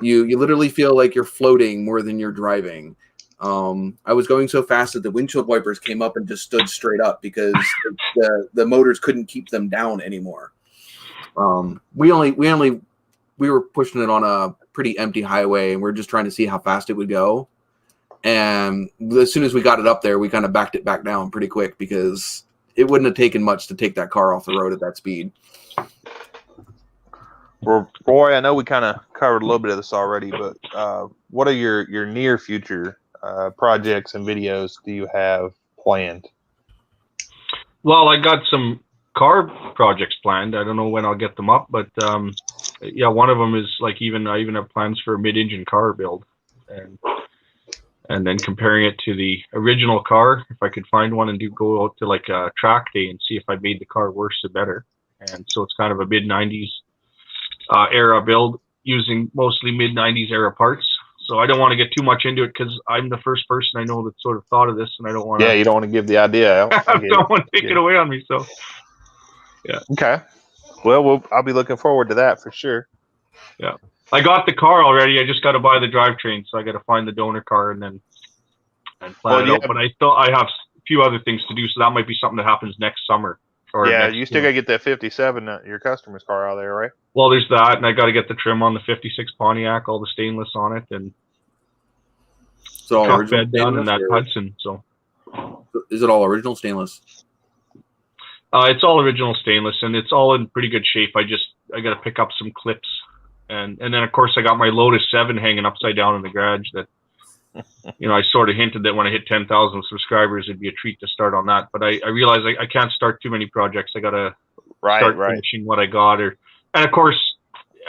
You literally feel like you're floating more than you're driving. I was going so fast that the windshield wipers came up and just stood straight up because the motors couldn't keep them down anymore. We were pushing it on a pretty empty highway, and we are just trying to see how fast it would go. And as soon as we got it up there, we kind of backed it back down pretty quick because it wouldn't have taken much to take that car off the road at that speed. Well, Roy, I know we kind of covered a little bit of this already, but what are your near future projects and videos do you have planned? Well, I got some car projects planned. I don't know when I'll get them up, but yeah, one of them is like I even have plans for a mid-engine car build, and then comparing it to the original car, if I could find one and go out to like a track day and see if I made the car worse or better. And so it's kind of a mid-90s era build using mostly mid-90s era parts. So I don't want to get too much into it because I'm the first person I know that sort of thought of this, and I don't want to. Yeah, you don't want to give the idea out. Have someone take it away on me. So, yeah. Okay. Well, I'll be looking forward to that for sure. Yeah. I got the car already. I just got to buy the drivetrain, so I got to find the donor car and plan it out. But I have a few other things to do, so that might be something that happens next summer. Yeah, you still got to get that 57, your customer's car out there, right? Well, there's that, and I got to get the trim on the 56 Pontiac, all the stainless on it, and so truck bed done in that Hudson. So, is it all original stainless? It's all original stainless, and it's all in pretty good shape. I got to pick up some clips, and then of course I got my Lotus 7 hanging upside down in the garage. That I sort of hinted that when I hit 10,000 subscribers, it'd be a treat to start on that. But I realized I can't start too many projects. I got to start finishing what I got. And of course,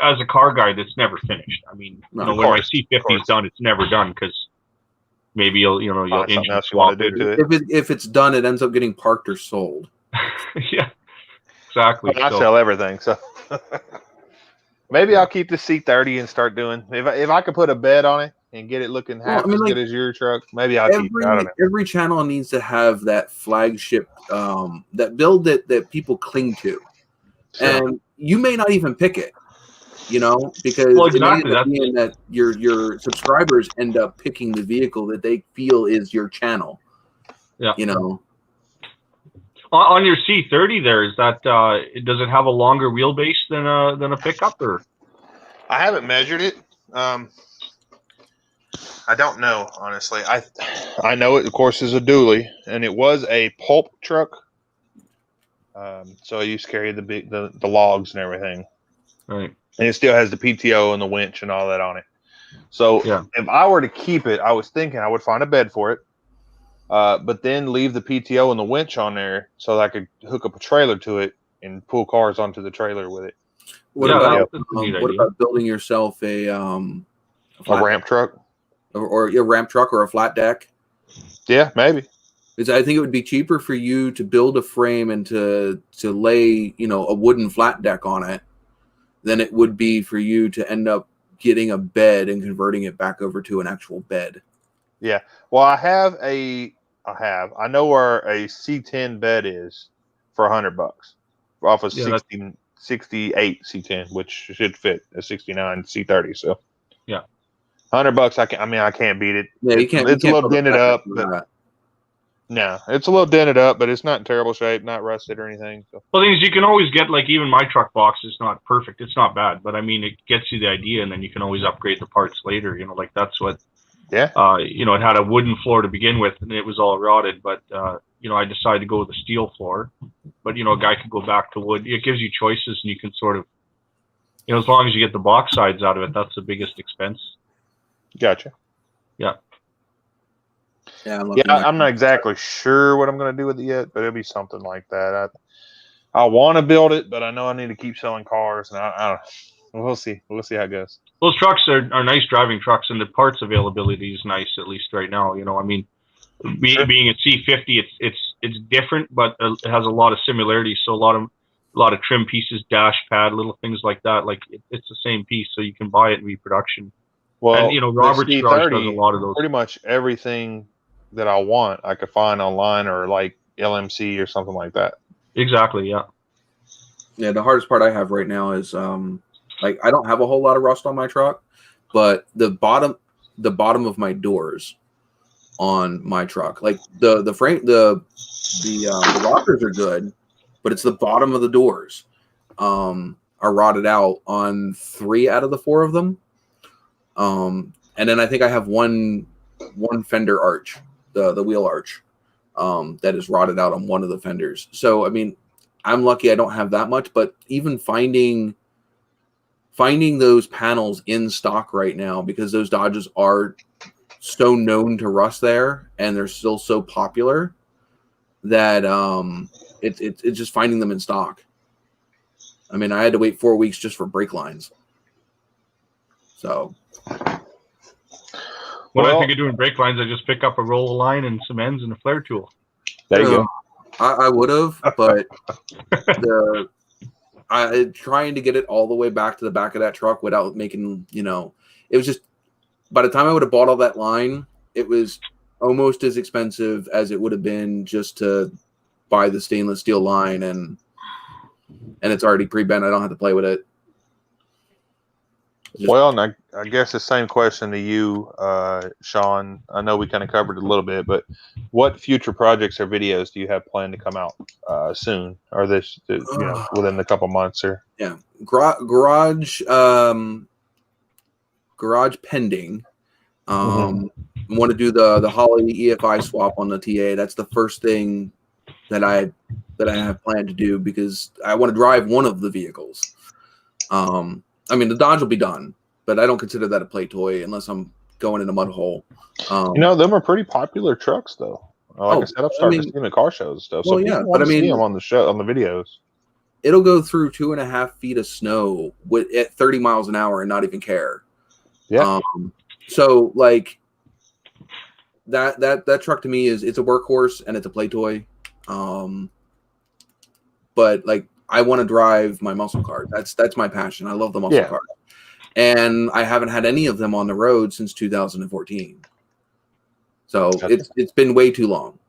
as a car guy, that's never finished. I mean, when my C50 is done, it's never done because maybe you'll engine swap it. If it's done, it ends up getting parked or sold. Yeah, exactly. I sell everything, so maybe I'll keep the C30 and start doing. If I could put a bed on it and get it looking half as good as your truck, maybe I'll keep it. I don't know. Every channel needs to have that flagship, that build that people cling to, and you may not even pick it, because that your subscribers end up picking the vehicle that they feel is your channel. Yeah, On your C30, there is that. Does it have a longer wheelbase than a pickup, or? I haven't measured it. I don't know, honestly. I know it, of course, is a dually, and it was a pulp truck. So I used to carry the logs and everything. Right. And it still has the PTO and the winch and all that on it. So if I were to keep it, I was thinking I would find a bed for it. But then leave the PTO and the winch on there so that I could hook up a trailer to it and pull cars onto the trailer with it. What about building yourself a ramp truck? Or a ramp truck or a flat deck? Yeah, maybe. I think it would be cheaper for you to build a frame and to lay, a wooden flat deck on it than it would be for you to end up getting a bed and converting it back over to an actual bed. Yeah. Well, I know where a C10 bed is for $100 off of 68 C10, which should fit a 69 C30. So yeah, $100. I can't beat it. Yeah, you can't. It's a little dented up, but no, it's a little dented up, but it's not in terrible shape, not rusted or anything. So. Well, the thing is, you can always get even my truck box is not perfect. It's not bad, but I mean, it gets you the idea, and then you can always upgrade the parts later. That's what. Yeah. It had a wooden floor to begin with, and it was all rotted. But I decided to go with a steel floor. But a guy could go back to wood. It gives you choices, and you can sort of, as long as you get the box sides out of it, that's the biggest expense. Gotcha. Yeah. Yeah. I'm not exactly sure what I'm going to do with it yet, but it'll be something like that. I want to build it, but I know I need to keep selling cars, and I don't. We'll see. We'll see how it goes. Those trucks are nice driving trucks, and the parts availability is nice, at least right now. Being a C50, it's different, but it has a lot of similarities. So a lot of trim pieces, dash pad, little things like that. Like it's the same piece, so you can buy it in reproduction. Well, and Robert's Garage does a lot of those. Pretty much everything that I want, I could find online or like LMC or something like that. Exactly. Yeah. Yeah. The hardest part I have right now is I don't have a whole lot of rust on my truck, but the bottom of my doors on my truck, like the frame, the rockers are good, but it's the bottom of the doors are rotted out on 3 out of the 4 of them. And then I think I have one fender arch, the wheel arch, that is rotted out on one of the fenders. So I mean, I'm lucky I don't have that much, but even finding those panels in stock right now, because those Dodges are so known to rust there and they're still so popular that it's just finding them in stock. I mean, I had to wait 4 weeks just for brake lines. So when I think of doing brake lines, I just pick up a roll of line and some ends and a flare tool. There you go. I would have, but trying to get it all the way back to the back of that truck without making, it was just by the time I would have bought all that line, it was almost as expensive as it would have been just to buy the stainless steel line, and it's already pre-bent. I don't have to play with it. Well, and I guess the same question to you, Sean. I know we kind of covered it a little bit, but what future projects or videos do you have planned to come out soon, or this, within a couple months? Or yeah, garage pending. Want to do the Holly EFI swap on the TA. That's the first thing that I have planned to do, because I want to drive one of the vehicles. I mean, the Dodge will be done, but I don't consider that a play toy unless I'm going in a mud hole. Them are pretty popular trucks, though. Like I said, I've started to see them at car shows and stuff. So people want to see them on the show, on the videos. It'll go through 2.5 feet of snow at 30 miles an hour and not even care. Yeah. So like that truck to me it's a workhorse and it's a play toy. But like, I want to drive my muscle car. That's my passion. I love the muscle car, and I haven't had any of them on the road since 2014. So it's been way too long,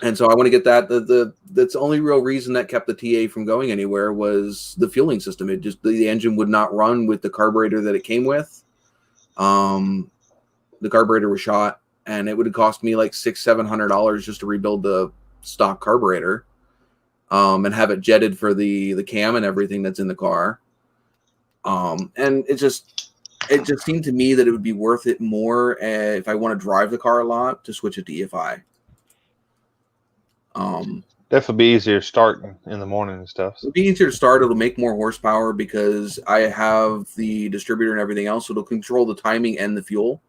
and so I want to get that. That's the only real reason that kept the TA from going anywhere was the fueling system. It just, the engine would not run with the carburetor that it came with. The carburetor was shot, and it would have cost me like $600-700 just to rebuild the stock carburetor. And have it jetted for the cam and everything that's in the car. And it just seemed to me that it would be worth it more if I want to drive the car a lot to switch it to EFI. Definitely be easier to start in the morning and stuff. It'll be easier to start. It'll make more horsepower because I have the distributor and everything else. So it'll control the timing and the fuel.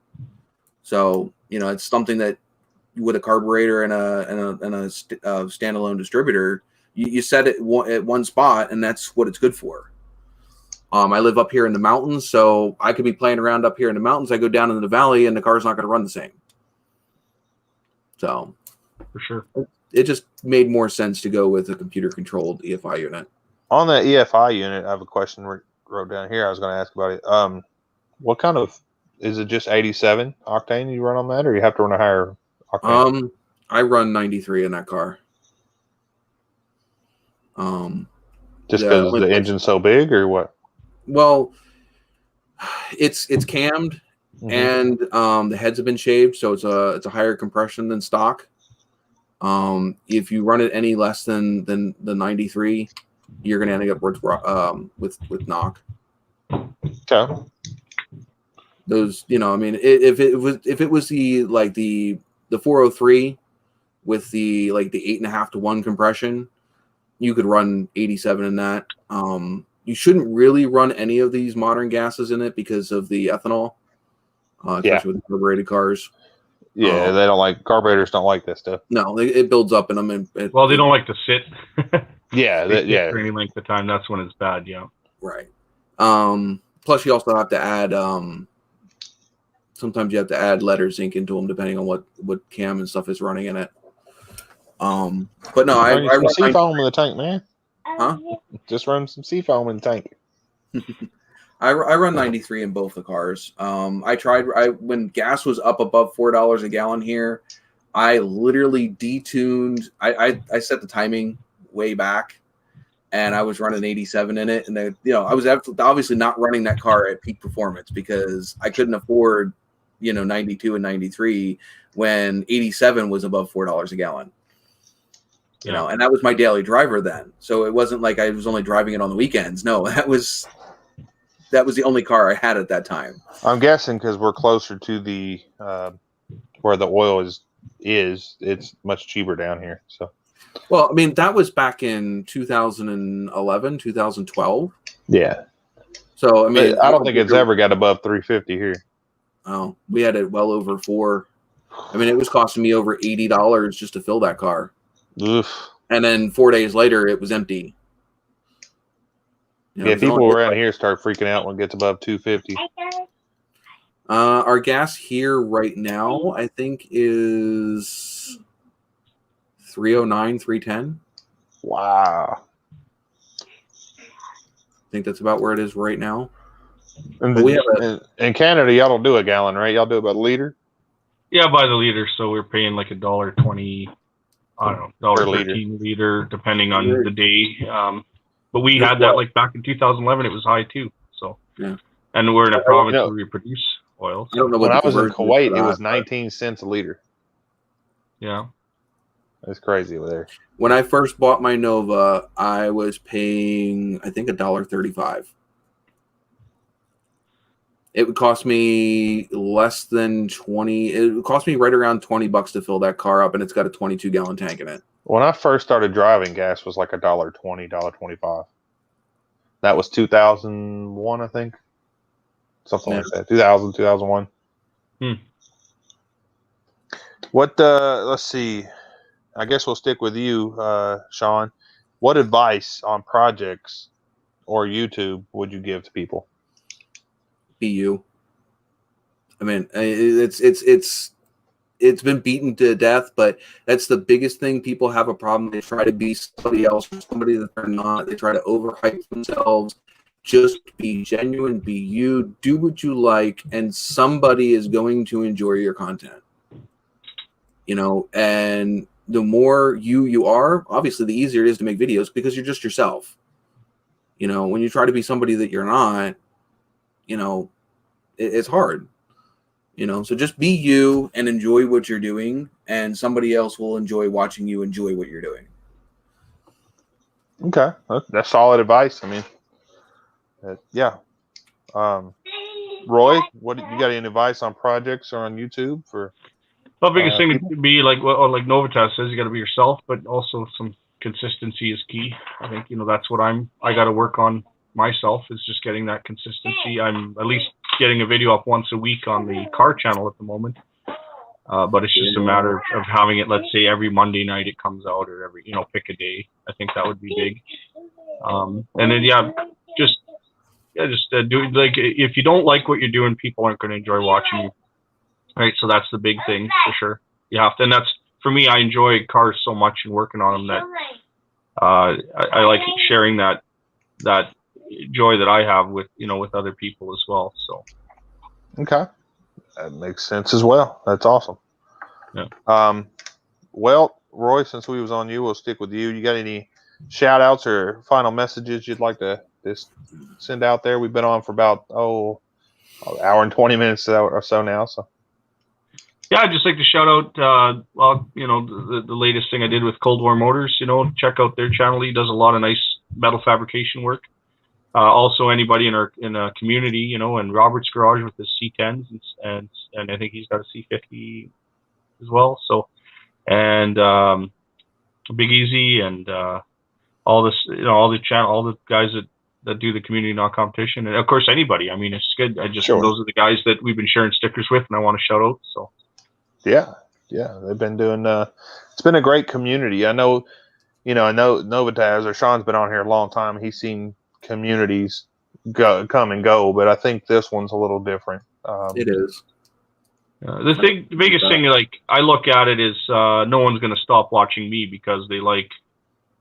So, it's something that with a carburetor and a standalone distributor, you set it at one spot, and that's what it's good for. I live up here in the mountains, so I could be playing around up here in the mountains. I go down into the valley, and the car's not going to run the same. So, for sure, it just made more sense to go with a computer-controlled EFI unit. On that EFI unit, I have a question wrote down here. I was going to ask about it. What kind of, is it just 87 octane you run on that, or you have to run a higher octane? I run 93 in that car. Just because the engine's so big, or what? Well, it's cammed, and the heads have been shaved, so it's a higher compression than stock. If you run it any less than the 93, you're going to end up with knock. Okay. Those, I mean, if it was the 403 with the 8.5 to 1 compression, you could run 87 in that. You shouldn't really run any of these modern gases in it because of the ethanol, especially with carbureted cars. Yeah, they don't like, carburetors don't like that stuff. No, it builds up in them. They don't like to sit. For any length of time. That's when it's bad. Yeah. Right. Plus, you also have to add. Sometimes you have to add letter zinc into them depending on what cam and stuff is running in it. But no, I run seafoam in the tank, man. Huh? Just run some seafoam in the tank. I run 93 in both the cars. I tried when gas was up above $4 a gallon here. I literally detuned. I set the timing way back, and I was running 87 in it. And I was obviously not running that car at peak performance because I couldn't afford 92 and 93 when 87 was above $4 a gallon. And that was my daily driver then. So it wasn't like I was only driving it on the weekends. No, that was the only car I had at that time. I'm guessing because we're closer to the where the oil is it's much cheaper down here. So, well, I mean, that was back in 2011, 2012. Yeah. So I mean, I don't think it's ever got above 350 here. Oh, we had it well over $4. I mean, it was costing me over $80 just to fill that car. Oof. And then 4 days later, it was empty. People around here start freaking out when it gets above 250. Our gas here right now, I think, is 309, 310. Wow. I think that's about where it is right now. And But we have in Canada, y'all don't do a gallon, right? Y'all do about a liter Yeah, by the liter, so we're paying like $1.20, I don't know, per $1.13 liter, depending on the day. But we had that like back in 2011. It was high too. So Yeah. And we're in a province where we produce oil. I don't know when what I was in conversion is Kuwait, for it was that, 19 cents a liter. Yeah. That's crazy over there. When I first bought my Nova, I was paying, I think, $1.35. It would cost me less than 20. It would cost me right around $20 to fill that car up, and it's got a 22-gallon tank in it. When I first started driving, gas was like $1.20, $1.25. That was 2001, I think. Something like that. 2000, 2001. What, let's see. I guess we'll stick with you, Sean. What advice on projects or YouTube would you give to people? Be you. I mean, it's been beaten to death, but that's the biggest thing. People have a problem. They try to be somebody else, somebody that they're not. They try to overhype themselves. Just be genuine, be you, do what you like, and somebody is going to enjoy your content. You know, and the more you are, obviously the easier it is to make videos because you're just yourself. You know, when you try to be somebody that you're not, you know, it's hard. You know, so just be you and enjoy what you're doing, and somebody else will enjoy watching you enjoy what you're doing. Okay, that's solid advice. I mean, yeah. Roy, what you got any advice on projects or on YouTube for? The biggest thing would be like NovaTazz says, you got to be yourself, but also some consistency is key. I think, you know, that's what I got to work on myself, is just getting that consistency. I'm at least getting a video up once a week on the car channel at the moment. But it's just a matter of having it, let's say every Monday night it comes out, or every, you know, pick a day. I think that would be big. And then, just do, like, if you don't like what you're doing, people aren't going to enjoy watching you. Right. So that's the big thing for sure. You have to, and that's, for me, I enjoy cars so much and working on them that I like sharing that joy that I have with, you know, with other people as well. So. Okay. That makes sense as well. That's awesome. Yeah. Well, Roy, since we was on you, we'll stick with you. You got any shout outs or final messages you'd like to just send out there? We've been on for about, an hour and 20 minutes or so now. So. Yeah, I'd just like to shout out, well, you know, the latest thing I did with Cold War Motors. You know, check out their channel. He does a lot of nice metal fabrication work. Also, anybody in a community, you know, and Robert's Garage with his C10s, and I think he's got a C50 as well. So, and Big Easy and all this, you know, all the guys that do the community non-competition, and of course anybody. I mean, it's good. Those are the guys that we've been sharing stickers with, and I want to shout out. So. Yeah, they've been doing. It's been a great community. I know NovaTazz, or Sean's been on here a long time. He's seen communities come and go, but I think this one's a little different. It is. The biggest thing, like, I look at it is no one's going to stop watching me because they like,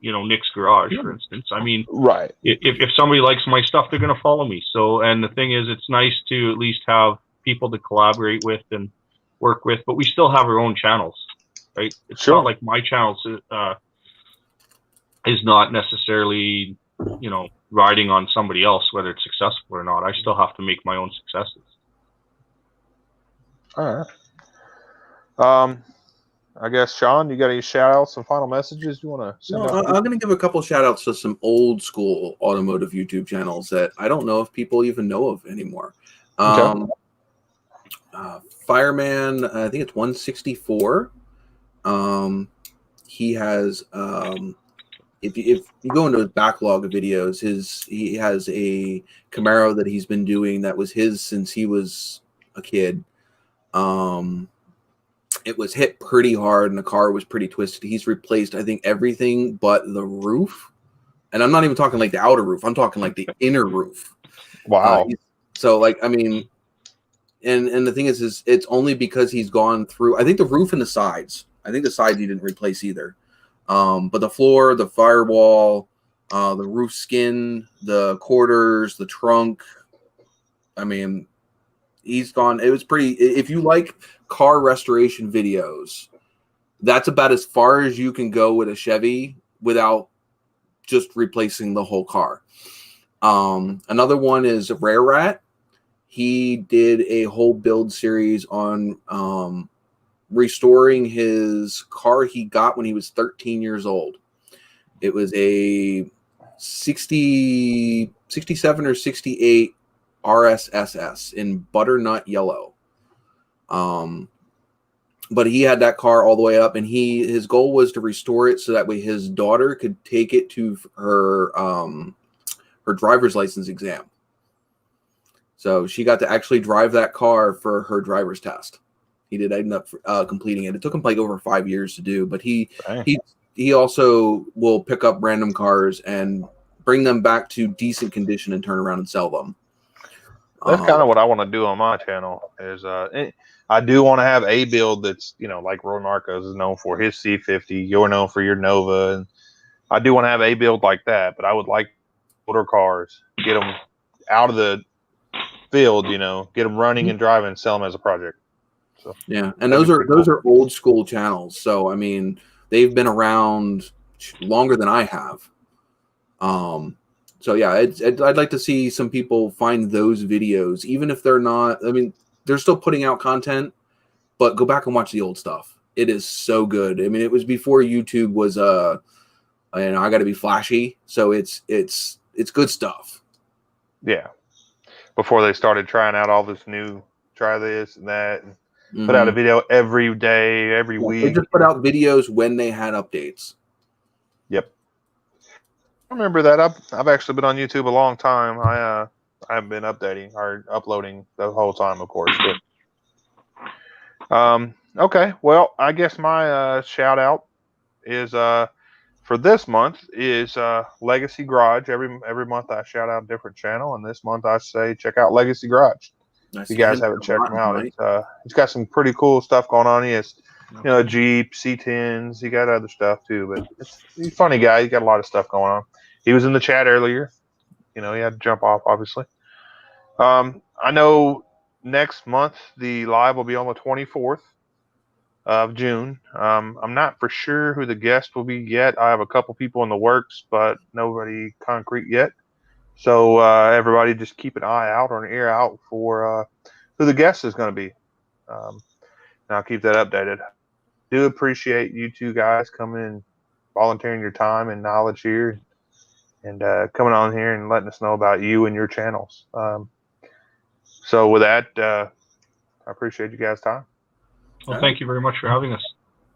you know, Nick's Garage, for instance. I mean, right. If somebody likes my stuff, they're going to follow me. So, and the thing is, it's nice to at least have people to collaborate with and work with, but we still have our own channels, right? It's not like my channels is not necessarily, you know, riding on somebody else, whether it's successful or not. I still have to make my own successes. All right. I guess, Sean, you got any shout outs and final messages you want to send out? I'm going to give a couple shout outs to some old school automotive YouTube channels that I don't know if people even know of anymore. Okay. Fireman, I think it's 164. He has, if you go into his backlog of videos, he has a Camaro that he's been doing that was his since he was a kid. It was hit pretty hard and the car was pretty twisted. He's replaced, I think, everything but the roof. And I'm not even talking like the outer roof. I'm talking like the inner roof. Wow. So, like, I mean, and the thing is it's only because he's gone through, I think, the roof and the sides. I think the sides he didn't replace either. But the floor, the firewall, the roof skin, the quarters, the trunk, I mean, he's gone. It was pretty. If you like car restoration videos, that's about as far as you can go with a Chevy without just replacing the whole car. Another one is Rare Rat. He did a whole build series on restoring his car he got when he was 13 years old. It was a 67 or 68 RSSS in butternut yellow. But he had that car all the way up, and his goal was to restore it so that way his daughter could take it to her driver's license exam. So she got to actually drive that car for her driver's test. He did end up completing it. It took him like over 5 years to do, but he also will pick up random cars and bring them back to decent condition and turn around and sell them. That's kind of what I want to do on my channel. Is I do want to have a build that's, you know, like Marko is known for his C50. You're known for your Nova, and I do want to have a build like that. But I would like older cars, get them out of the field, you know, get them running and driving, and sell them as a project. So yeah, and those are old school channels. So I mean, they've been around longer than I have. So yeah, I'd like to see some people find those videos, even if they're not. I mean, they're still putting out content, but go back and watch the old stuff. It is so good. I mean, it was before YouTube was I got to be flashy, so it's good stuff. Yeah, before they started trying out all this new, try this and that, and put out a video every day, every week. They just put out videos when they had updates. Yep. I remember that. I've actually been on YouTube a long time. I've been updating or uploading the whole time, of course. But, okay. Well, I guess my shout out is for this month is Legacy Garage. Every month I shout out a different channel, and this month I say check out Legacy Garage. If you guys haven't checked him out, right? He's got some pretty cool stuff going on. He has, you know, Jeep, C10s. He got other stuff too, but he's a funny guy. He's got a lot of stuff going on. He was in the chat earlier. You know, he had to jump off, obviously. I know next month the live will be on the 24th of June. I'm not for sure who the guest will be yet. I have a couple people in the works, but nobody concrete yet. So everybody just keep an eye out or an ear out for who the guest is going to be. And I'll keep that updated. Do appreciate you two guys coming and volunteering your time and knowledge here, and coming on here and letting us know about you and your channels. So with that, I appreciate you guys' time. Well, thank you very much for having us.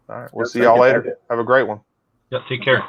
All right. We'll see y'all later. Have a great one. Yeah, take care.